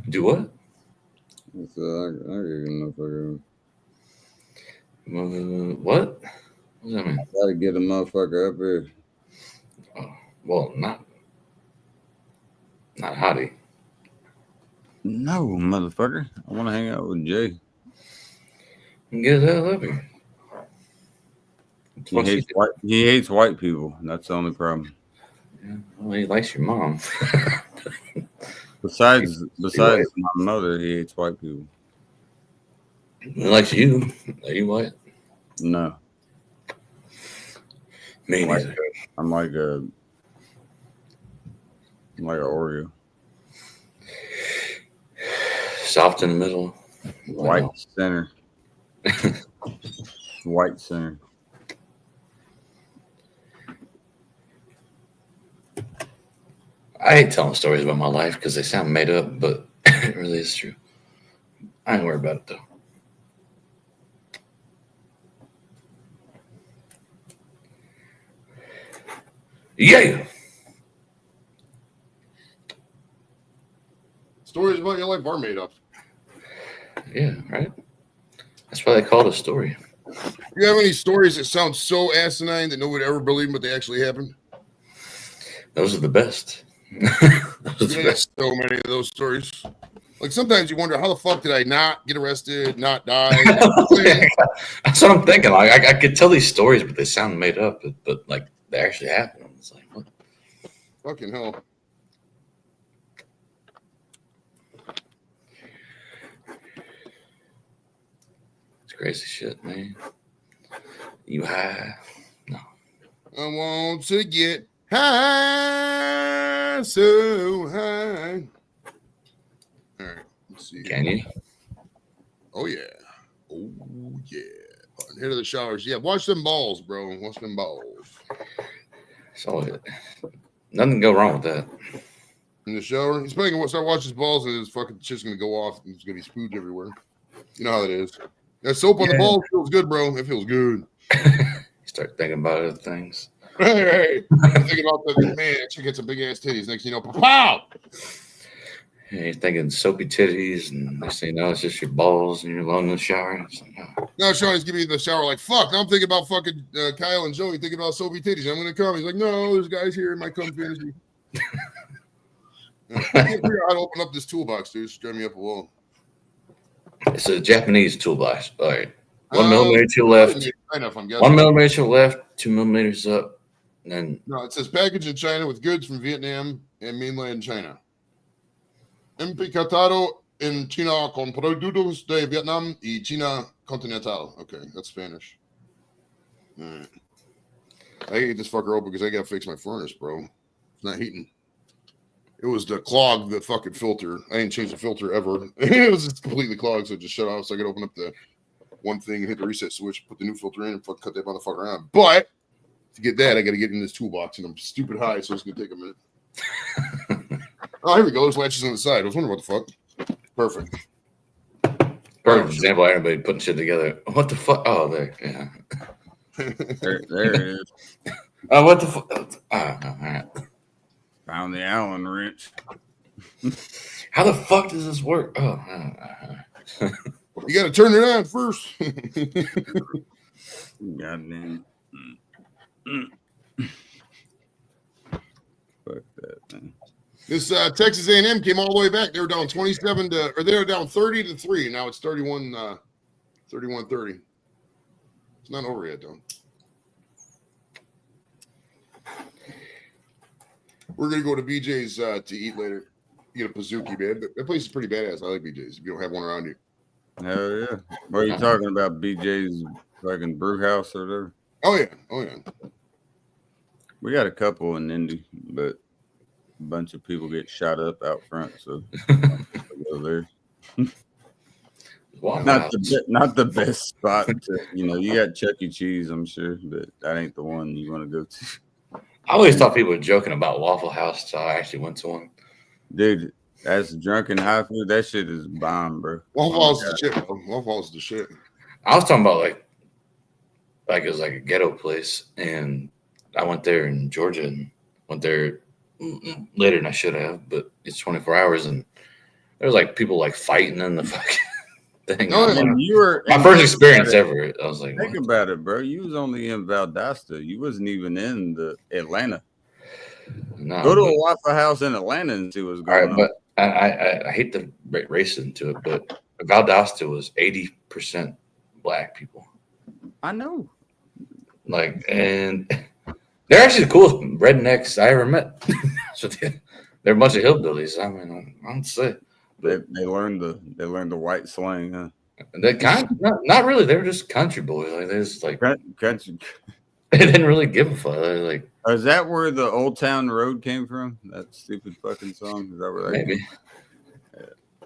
Do what? I said, I get a motherfucker ever. What? What does that mean? I gotta get a motherfucker up here. Oh, well, not hottie. No, motherfucker. I want to hang out with Jay. Get the hell up here. He hates white people. That's the only problem. Yeah, well, he likes your mom. Besides my mother, he hates white people. He likes you. Are you white? No. Me neither. I'm like an Oreo. Soft in the middle. White center. White center. I hate telling stories about my life because they sound made up, but it really is true. I ain't worried about it, though. Yeah. Stories about your life are made up. Yeah, right? That's why they call it a story. You have any stories that sound so asinine that nobody would ever believe them, but they actually happened? Those are the best. So many of those stories. Like sometimes you wonder how the fuck did I not get arrested, not die? That's what I'm thinking. Like I could tell these stories, but they sound made up. But like they actually happen. It's like what? Fucking hell. It's crazy shit, man. You high? No. I want to get high, so high. All right, let's see. Can you? Oh yeah. Oh yeah. Head of the showers. Yeah, watch them balls, bro. Watch them balls. So nothing can go wrong with that. in the shower. He's probably gonna start washing his balls, and his fucking shit's gonna go off. And there's gonna be spooge everywhere. You know how it is. That soap on the balls feels good, bro. It feels good. You start thinking about other things. Hey. I'm thinking about the man. She gets some big ass titties. Next thing you know, pow! Yeah, you're thinking soapy titties, and next thing you know, it's just your balls, and you're alone in the shower. And it's like, oh. Now Shawnee's giving me the shower like, fuck. Now I'm thinking about fucking Kyle and Joey thinking about soapy titties. I'm going to come. He's like, no, there's guys here in my cum fantasy. I can't figure out how to open up this toolbox, dude. It's driving me up a wall. It's a Japanese toolbox. All right. 1 millimeter to the left. Enough, I'm guessing. 1 millimeter to the left, 2 millimeters up. And then no, it says package in China with goods from Vietnam and mainland China. Empacado en China con productos de Vietnam y China continental. Okay, that's Spanish. All right. I hate this fucker open because I gotta fix my furnace, bro. It's not heating. It was the clog, the fucking filter. I didn't change the filter ever. It was just completely clogged, so it just shut off. So I could open up the one thing and hit the reset switch, put the new filter in, and fucking cut that motherfucker on. But to get that, I got to get in this toolbox, and I'm stupid high, so it's gonna take a minute. Oh, here we go. There's latches on the side. I was wondering what the fuck. Perfect. perfect example of everybody putting shit together. What the fuck? Oh, there. Yeah. There it is. Oh, what the fuck? Oh, all right. Found the Allen wrench. How the fuck does this work? Oh, You got to turn it on first. Goddamn. Fuck that, man. This Texas A&M came all the way back. They were down 27 to, or they were down 30 to 3. Now it's 31-30. It's not over yet, though. We're gonna go to BJ's to eat later. Get a Pizookie, man. That place is pretty badass. I like BJ's. If you don't have one around you. Hell yeah. What are you talking about? BJ's fucking brew house or whatever? Oh yeah. We got a couple in Indy, but a bunch of people get shot up out front, so I go there. Not the best spot. You got Chuck E. Cheese, I'm sure, but that ain't the one you want to go to. I always thought people were joking about Waffle House, so I actually went to one. Dude, that's drunken high food. That shit is bomb, bro. Waffle House is the shit, bro. Waffle House is the shit. I was talking about like it was like a ghetto place, and I went there in Georgia and went there later than I should have, but it's 24 hours, and there was like people like fighting in the fucking thing. No, you were my first experience ever. I was like, think about it, bro. You was only in Valdosta. You wasn't even in the Atlanta. No, go to a Waffle House in Atlanta and see what's going on. But I hate to race into it, but Valdosta was 80% black people. I know. And they're actually the coolest rednecks I ever met. So they're a bunch of hillbillies. I mean, I don't say. They learned the white slang, huh? They not really. They were just country boys. Like they just like country. They didn't really give a fuck. They like, is that where the Old Town Road came from? That stupid fucking song. Is that where that maybe?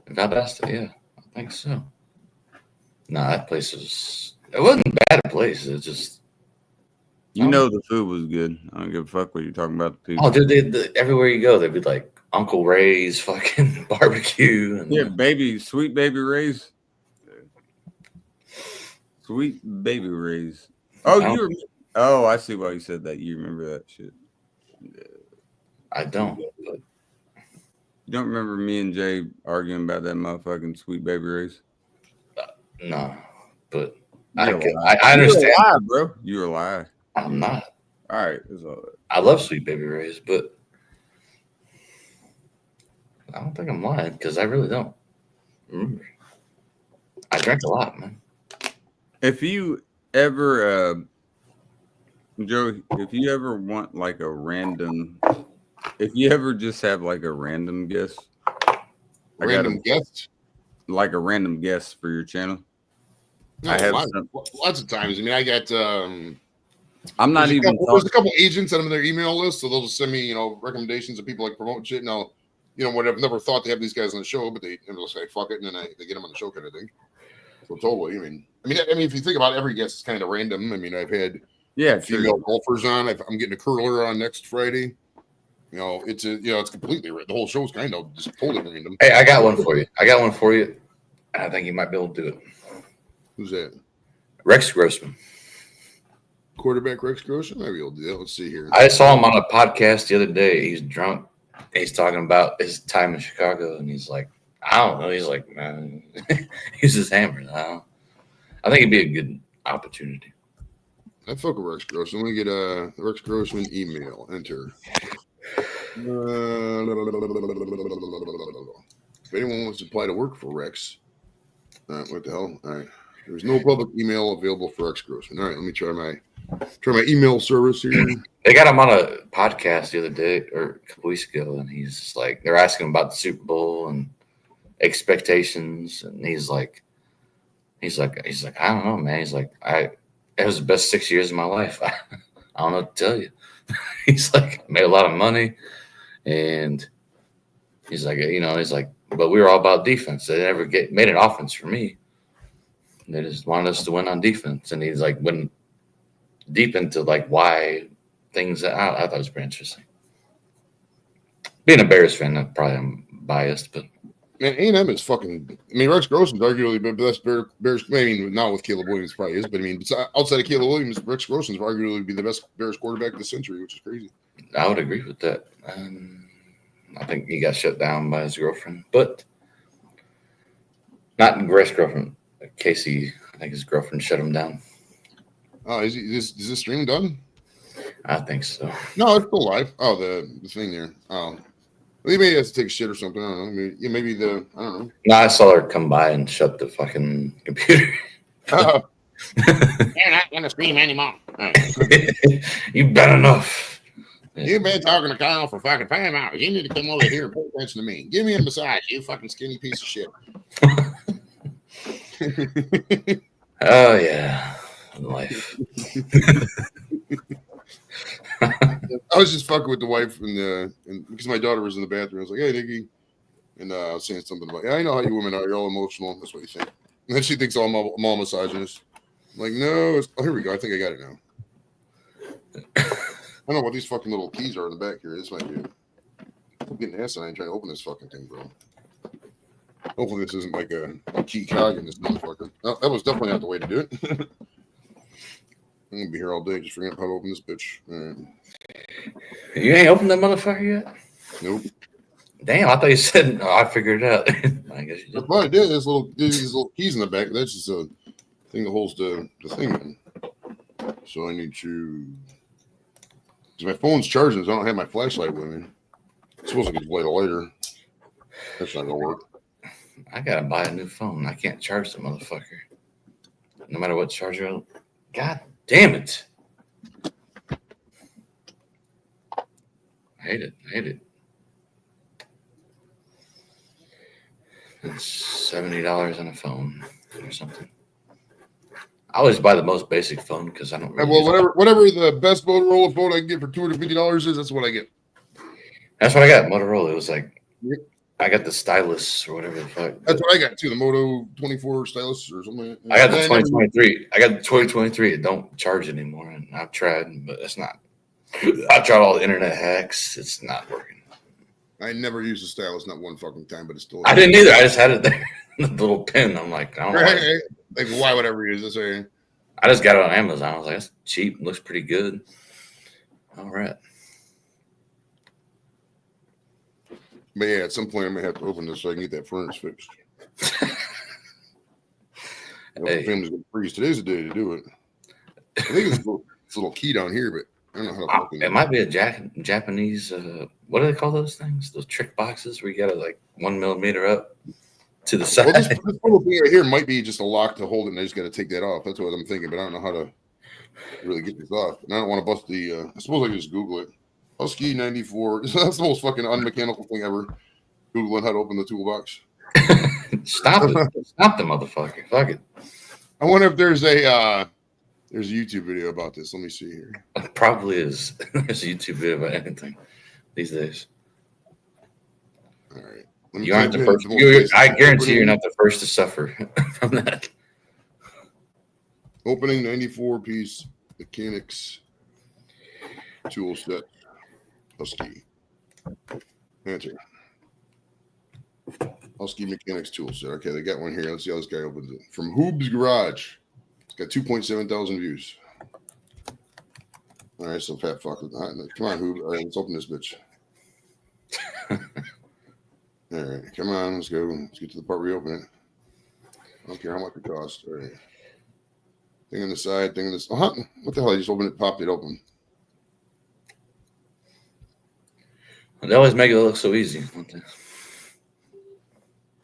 Valdosta, yeah, I think so. No, that place it wasn't a bad place. It's just the food was good. I don't give a fuck what you're talking about. The people. Oh, dude, everywhere you go, they'd be like Uncle Ray's fucking barbecue. And, Sweet Baby Ray's. Sweet Baby Ray's. Oh, I see why you said that. You remember that shit. Yeah. I don't. But... You don't remember me and Jay arguing about that motherfucking Sweet Baby Ray's? No, but I understand. You're a lie, bro. You're a lie. I'm not. All right. It's all right. I love Sweet Baby Ray's, but I don't think I'm lying because I really don't remember. I drank a lot, man. If you ever, Joe, if you ever want like a random, if you ever just have like a random guess, like a random guess for your channel. No, I have lots of times. I mean, I got. I'm not even. There's a couple agents that I'm in their email list, so they'll just send me, recommendations of people like promoting shit. Now, what I've never thought to have these guys on the show, but they'll say fuck it, and then they get them on the show kind of thing. So totally. I mean, if you think about it, every guess is kind of random. I mean, I've had female golfers on. I'm getting a curler on next Friday. You know, it's completely the whole show's kind of just totally random. Hey, I got one for you. I think you might be able to do it. Who's that? Rex Grossman. Quarterback Rex Grossman? Maybe he'll do that. Let's see here. I saw him on a podcast the other day. He's drunk. He's talking about his time in Chicago, and he's like, I don't know. He's like, man, he's just hammered. I think it'd be a good opportunity. I fuck with Rex Grossman. Let me get a Rex Grossman email. Enter. If anyone wants to apply to work for Rex, what the hell? All right. There's no public email available for Rex Grossman. All right, let me try my email service here. They got him on a podcast the other day or a couple weeks ago, and he's just like, they're asking him about the Super Bowl and expectations, and he's like, I don't know, man. He's like, it was the best 6 years of my life. I don't know what to tell you. He's like, made a lot of money, and he's like, but we were all about defense. They never made an offense for me. They just wanted us to win on defense, and he's like, went deep into like why things. I thought it was pretty interesting. Being a Bears fan, I'm biased, but man, A&M is fucking. I mean, Rex Grossman's arguably the best Bears. I mean, not with Caleb Williams, probably is, but I mean, outside of Caleb Williams, Rex Grossman's arguably be the best Bears quarterback of the century, which is crazy. I would agree with that. I think he got shut down by his girlfriend, but not Rex girlfriend. Casey, I think his girlfriend shut him down. Oh, is this stream done? I think so. No, it's still live. Oh, the thing there. Oh, he may have to take a shit or something. I don't know. Maybe I don't know. No, I saw her come by and shut the fucking computer. You're not gonna stream anymore. Right. You've done enough. You've been talking to Kyle for fucking 5 hours. You need to come over here and pay attention to me. Give me a massage, you fucking skinny piece of shit. Oh yeah, life. I was just fucking with the wife and because my daughter was in the bathroom. I was like, "Hey, Nikki," and I was saying something about, "Yeah, I know how you women are. You're all emotional. That's what you think." And then she thinks I'm all misogynist. I'm like, no. Here we go. I think I got it now. I don't know what these fucking little keys are in the back here. This might be. I'm getting asinine trying to open this fucking thing, bro. Hopefully this isn't like a key cog in this motherfucker. Oh, that was definitely not the way to do it. I'm gonna be here all day just forgetting how to open this bitch. Right. You ain't opened that motherfucker yet? Nope. Damn, I thought you said no, I figured it out. I guess you did. I probably did. There's these little keys in the back. That's just a thing that holds the thing in. So I need to. Because my phone's charging, so I don't have my flashlight with me. I'm supposed to get light a lighter. That's not gonna work. I gotta buy a new phone. I can't charge the motherfucker. No matter what charger. God damn it. I hate it. It's $70 on a phone or something. I always buy the most basic phone because I don't really whatever the best Motorola phone I can get for $250 is, that's what I get. That's what I got. Motorola. It was like I got the stylus or whatever the fuck. That's what I got too. The Moto 24 stylus or something like that. I got the 2023. I got the 2023. It don't charge anymore, and I've tried, but it's not. I tried all the internet hacks. It's not working. I never used the stylus, not one fucking time, but it's still. I didn't either. I just had it there, the little pin. I'm like, I don't know. Right. Like, why would I ever use this? I just got it on Amazon. I was like, that's cheap. Looks pretty good. All right. But yeah, at some point I may have to open this so I can get that furnace fixed. The family's gonna freeze. Today's the day to do it. I think it's a little key down here, but I don't know how to fucking. It might be a Japanese. What do they call those things? Those trick boxes where you got it like 1 millimeter up to the side. Well, this little thing right here might be just a lock to hold it, and I just got to take that off. That's what I'm thinking, but I don't know how to really get this off. And I don't want to bust the. I suppose I can just Google it. Husky 94. That's the most fucking unmechanical thing ever. Googling how to open the toolbox. Stop it! Stop the motherfucker! Fuck it. I wonder if there's a YouTube video about this. Let me see here. It probably is. There's a YouTube video about anything these days. All right. You aren't the first. I guarantee you're not the first to suffer from that. Opening 94-piece mechanics tool set. Husky. Answer. Husky Mechanics tool set. Okay, they got one here. Let's see how this guy opens it. From Hoob's Garage. It's got 2.7 thousand views. All right, so fat fuck. Come on, Hoob. All right, let's open this bitch. All right, come on, let's go. Let's get to the part where you open it. I don't care how much it costs. All right. Thing on the side, thing on this. What the hell? I just opened it, popped it open. They always make it look so easy.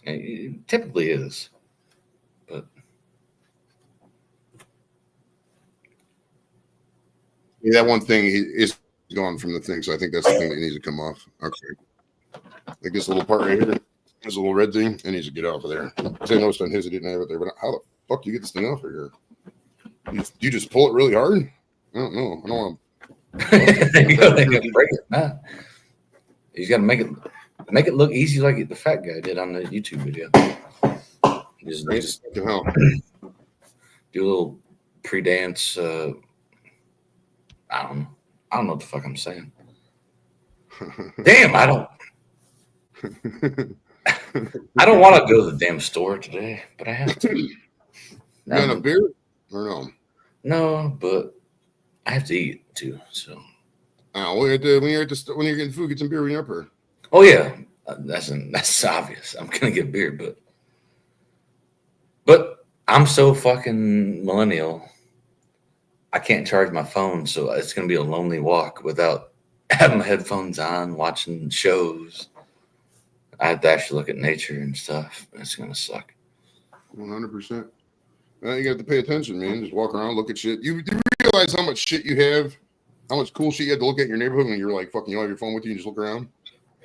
It typically is, but yeah, that one thing is gone from the thing, so I think that's the thing that needs to come off. Okay, like this little part right here, this little red thing, it needs to get off of there. Because I noticed on his, it didn't have it there. But how the fuck do you get this thing off of here? You just pull it really hard? I don't know. I don't want to break it. Nah. He's got to make it look easy like the fat guy did on the YouTube video. Just do a little pre-dance. I don't know what the fuck I'm saying. Damn, I don't want to go to the damn store today, but I have to. You got a beer or no? No, but I have to eat too. So. Oh, when you're getting food, get some beer when you're up here. Oh yeah, that's obvious. I'm gonna get beer, but I'm so fucking millennial. I can't charge my phone, so it's gonna be a lonely walk without having my headphones on, watching shows. I have to actually look at nature and stuff. It's gonna suck. 100%. You got to pay attention, man. Just walk around, look at shit. You realize how much shit you have, how much cool shit you had to look at in your neighborhood when you're like fucking, you don't have your phone with you and just look around.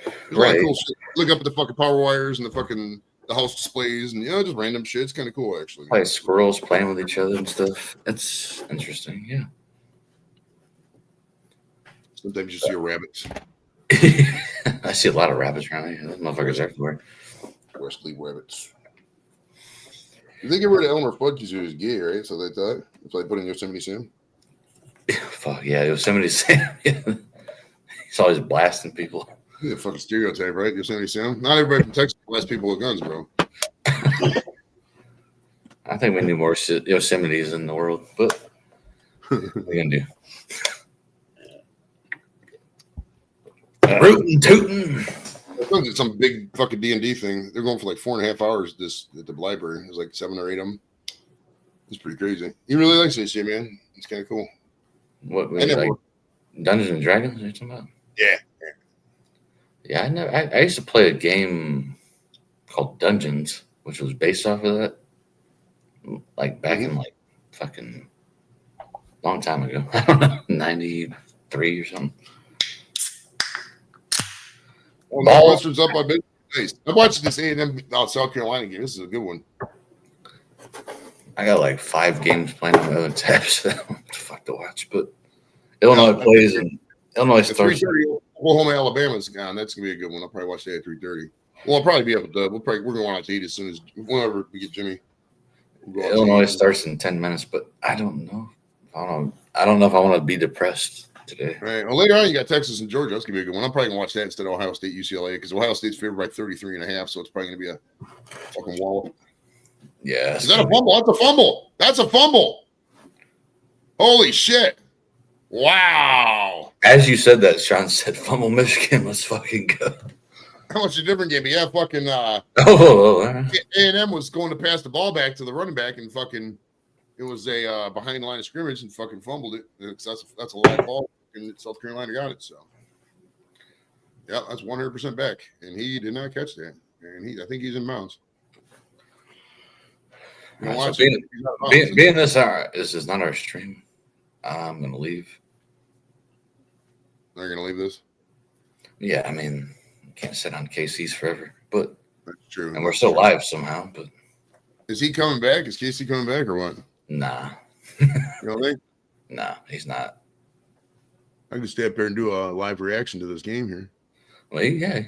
There's a lot of cool shit. Look up at the fucking power wires and the house displays and just random shit. It's kind of cool actually. Like squirrels playing with each other and stuff. It's interesting, yeah. Sometimes you see a rabbit. I see a lot of rabbits around here. Those motherfuckers everywhere. Wesley rabbits. They get rid of Elmer Fudd because he was gay, right? So they thought it's like putting Yosemite Sam. Fuck yeah, Yosemite Sam. He's always blasting people. He's a fucking stereotype, right? Yosemite Sam. Not everybody from Texas blasts people with guns, bro. I think we need more Yosemites in the world, but what are we gonna do? Rootin' tootin'. Some big fucking D&D thing. They're going for like 4.5 hours at the library. There's like 7 or 8 of them. It's pretty crazy. He really likes this shit, man. It's kind of cool. What like Dungeons and Dragons? Are you talking about? Yeah. I used to play a game called Dungeons, which was based off of that. Like back in like fucking long time ago. I don't know, 93 or something. Well, Western's up. I've been nice. I watched this A&M South Carolina game. This is a good one. I got like 5 games playing on the other tabs. What the fuck to watch? But Illinois plays and Illinois starts. 3:30 Oklahoma, Alabama's gone. That's gonna be a good one. I'll probably watch that at 3:30. Well, I'll probably be able to. We're going out to eat as soon as whenever we get Jimmy. Illinois starts in 10 minutes, but I don't know. I don't know if I want to be depressed today. All right. Well, later on, you got Texas and Georgia. That's gonna be a good one. I'm probably gonna watch that instead of Ohio State, UCLA, because Ohio State's favored by 33.5, so it's probably gonna be a fucking wallop. Yeah. Is that a fumble? That's a fumble. That's a fumble. Holy shit. Wow. As you said that, Sean said, fumble Michigan. Let's fucking go. How much a different game? But yeah, fucking A&M was going to pass the ball back to the running back and fucking it was a behind the line of scrimmage and fucking fumbled it. That's a live ball and South Carolina got it. So yeah, that's 100% back. And he did not catch that. And I think he's in bounds. So being this is not our stream. I'm gonna leave. They're gonna leave this. Yeah, I mean, can't sit on KC's forever, but that's true. And we're still live somehow. But is he coming back? Is Casey coming back or what? Nah. You don't think? Nah, he's not. I can stay up there and do a live reaction to this game here. Well, yeah,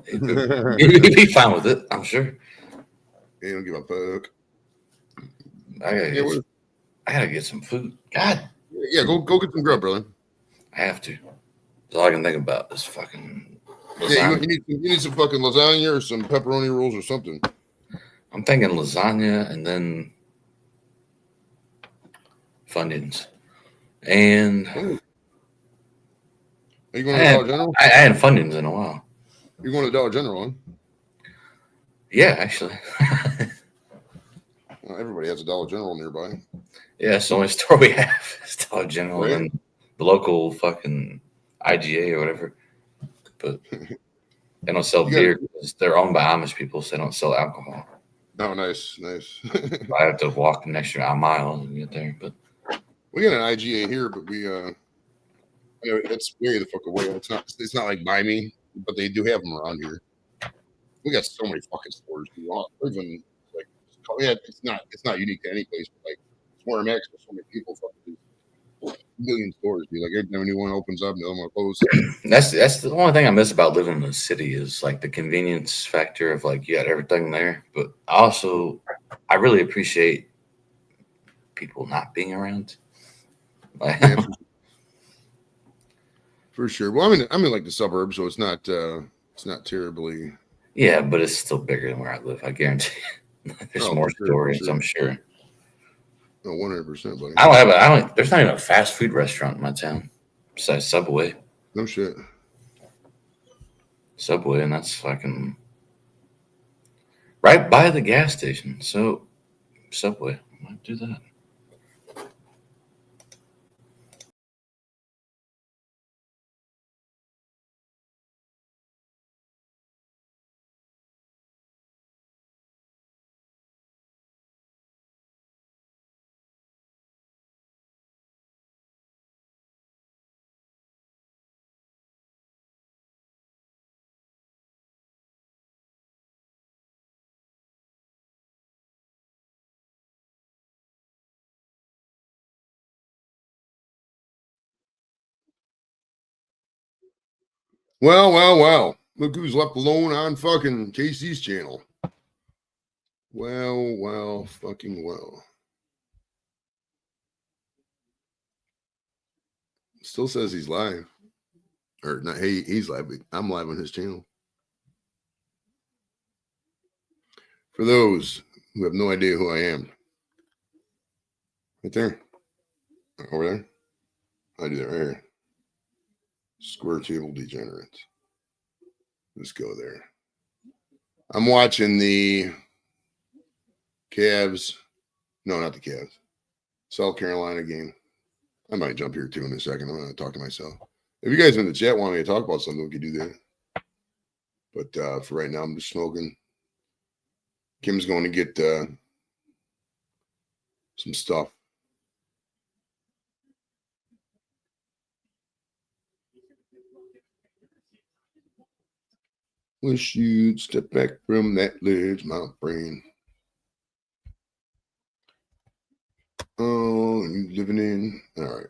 he'd be fine with it, I'm sure. He don't give a fuck. I gotta get some food. God. Yeah, go get some grub, brother. I have to. That's all I can think about is fucking Yeah, Lasagna. you need some fucking lasagna or some pepperoni rolls or something. I'm thinking lasagna and then Funyuns. And Oh, are you going I to had, Dollar General? I had Funyuns in a while. You're going to Dollar General, huh? Yeah, actually. Well, everybody has a Dollar General nearby, Yeah, it's the only store we have. It's Dollar General right? and then the local fucking IGA or whatever. But they don't sell You got beer because they're owned by Amish people, so they don't sell alcohol. oh, nice, nice. I have to walk an extra mile to get there. But We got an IGA here, but it's way the fuck away. It's not like by me, but they do have them around here. We got so many fucking stores. Even like, yeah, it's not unique to any place, but like it's where I'm at. 'Cause so many people, fucking million stores. Be like every time a new one opens up, the other one closes. that's the only thing I miss about living in the city is like the convenience factor of like you got everything there. But also, I really appreciate people not being around. Like, Yeah, for sure. Well, I'm in like the suburbs, so it's not terribly. yeah, but it's still bigger than where I live. I guarantee. There's Oh, more for sure, for stories, sure. I'm sure. No, 100%, buddy. I don't. There's not even a fast food restaurant in my town besides Subway. No shit. Subway, and that's fucking right by the gas station. So Subway, I might do that. Well. Look who's left alone on fucking Casey's channel. Fucking well. Still says he's live. Or not, hey, he's live, but I'm live on his channel. For those who have no idea who I am, right there, over there, I do that right here. Square table degenerates. Let's go there. I'm watching the Cavs. No, not the Cavs. South Carolina game. I might jump here too in a second. I'm going to talk to myself. If you guys in the chat want me to talk about something, we can do that. But for right now, I'm just smoking. Kim's going to get some stuff. Wish you'd step back from that ledge, my friend. Oh, you living in? All right.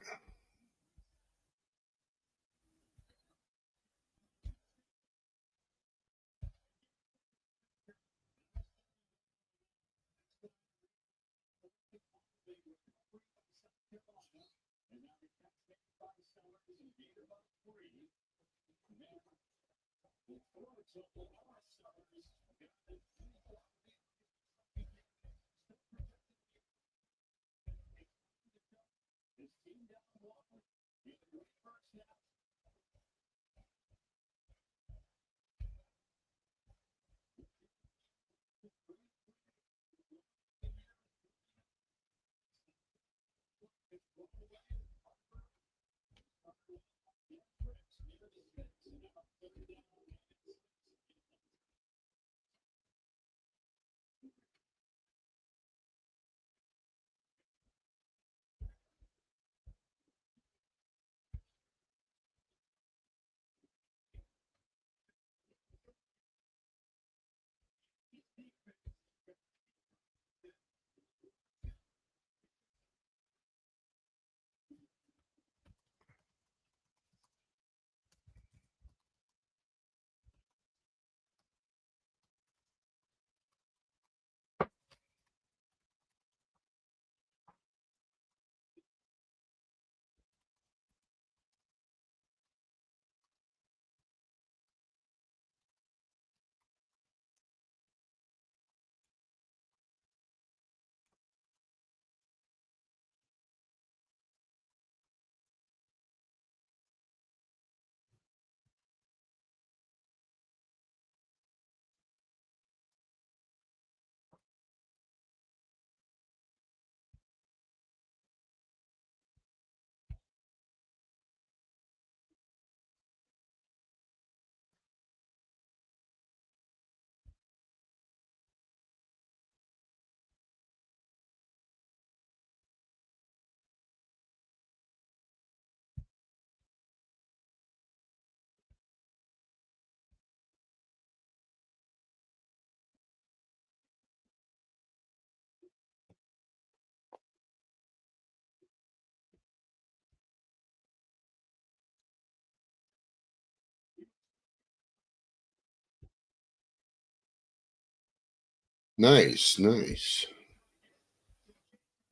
Nice, nice.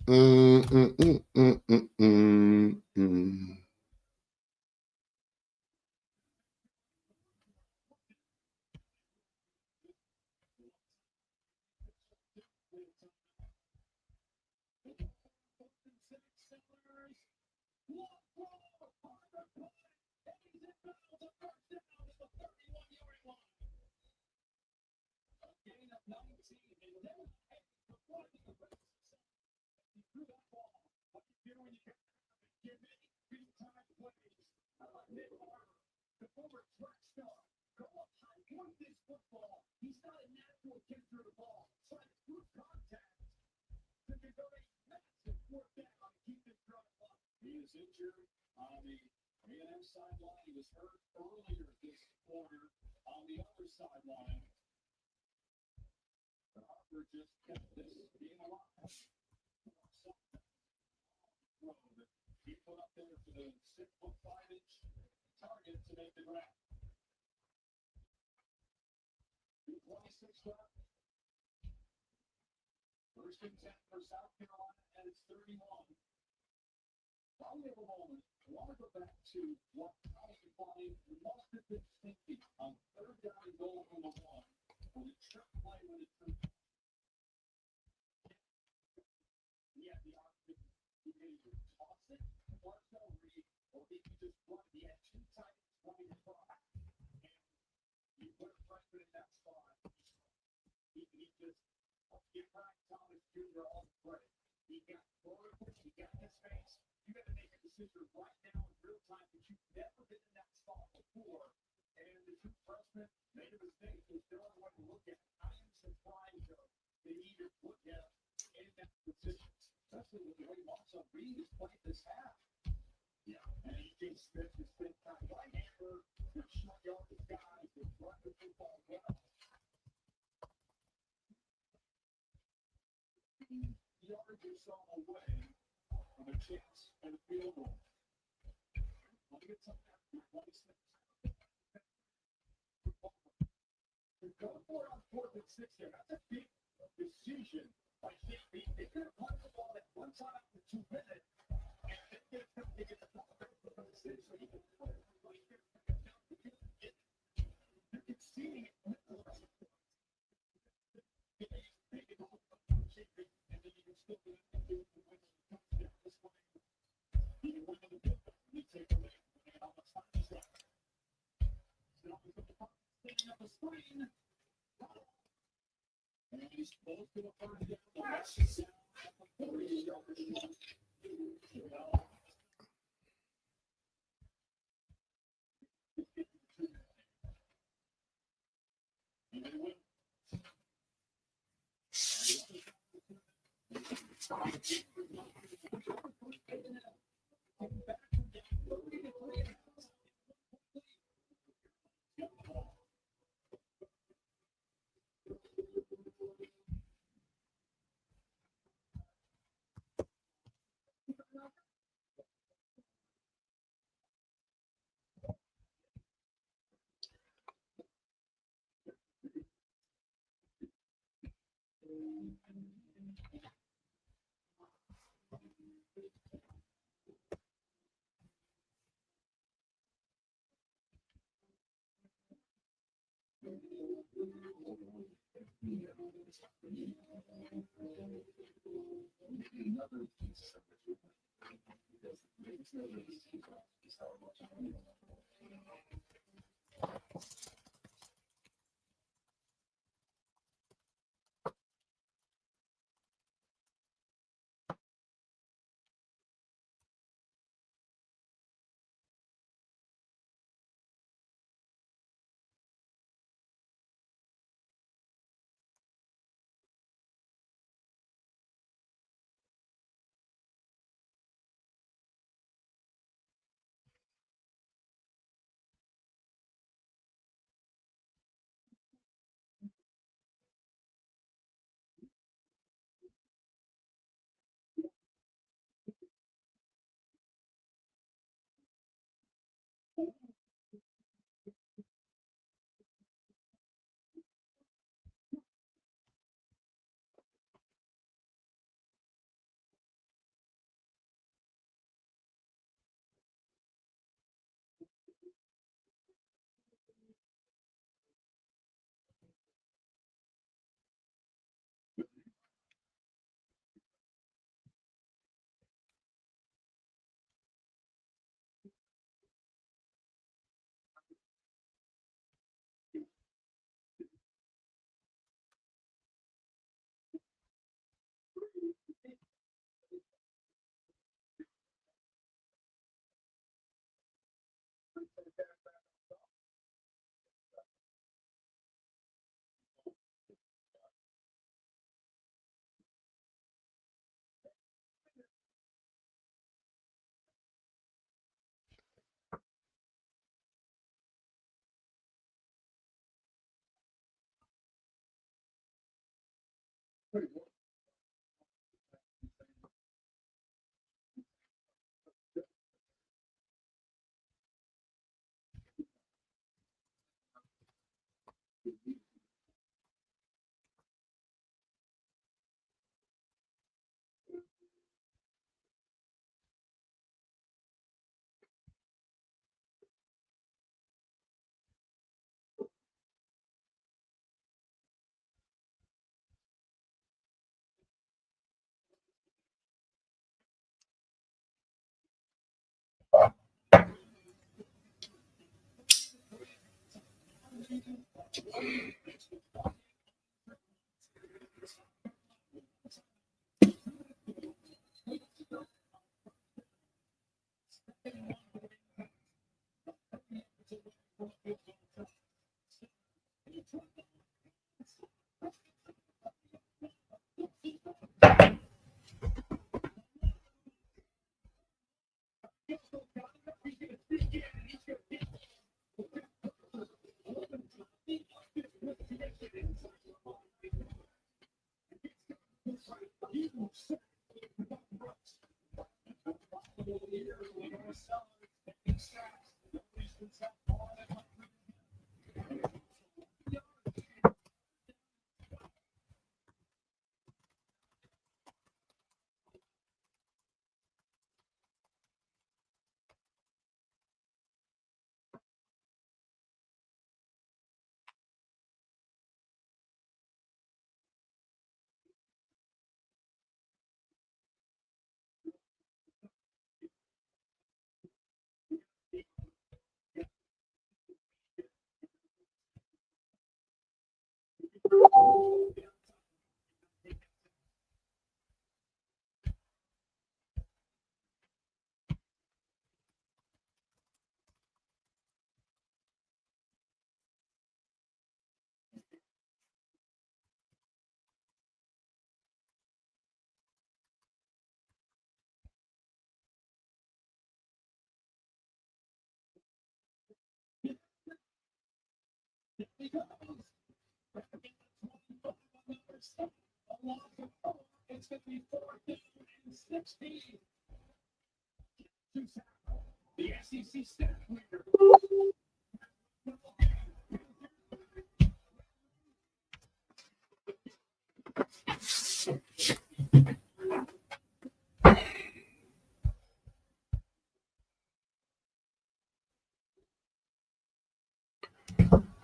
Mm, mm, mm, mm, mm, mm, mm.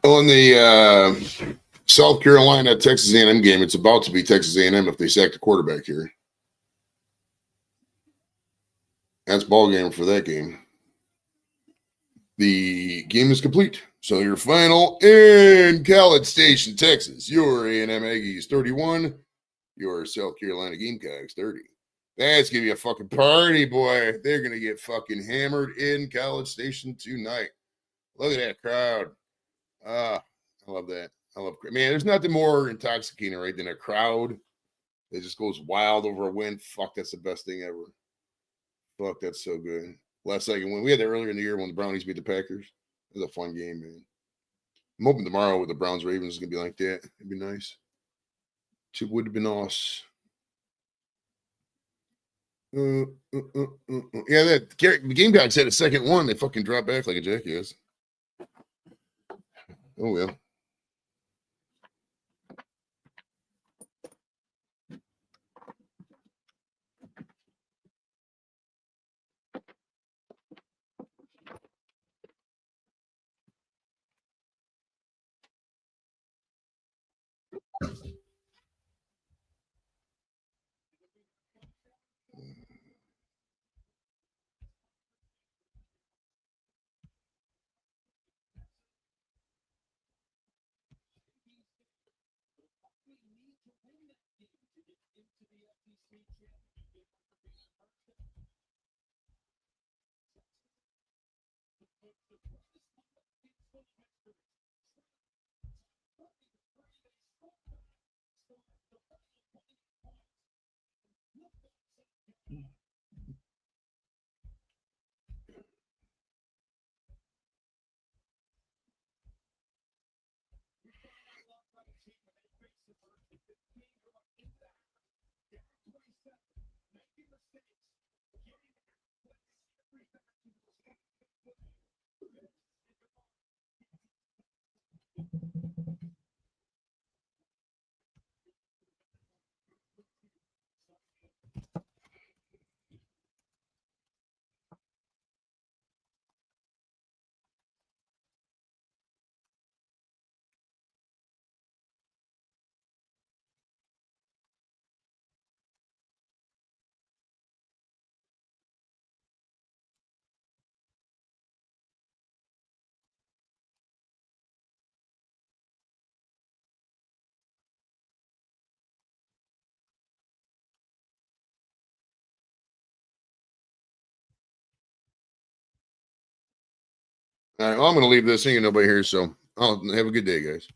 On the South Carolina Texas A&M game, it's about to be Texas A&M if they sack the quarterback here. That's ball game for that game. The game is complete. So your final in College Station, Texas. Your A&M Aggies 31. Your South Carolina Gamecocks 30. That's going to be a fucking party, boy. They're going to get fucking hammered in College Station tonight. Look at that crowd. I love that. Man, there's nothing more intoxicating, right, than a crowd that just goes wild over a win. Fuck, that's the best thing ever. Fuck, that's so good. Last second win. We had that earlier in the year when the Brownies beat the Packers. It was a fun game, man. I'm hoping tomorrow with the Browns Ravens is gonna be like that. It'd be nice. It would have been nice. Yeah, the Gamecocks had a second one. They fucking dropped back like a jackass. Oh well. All right, well, I'm going to leave this. Ain't nobody here, so I'll have a good day, guys.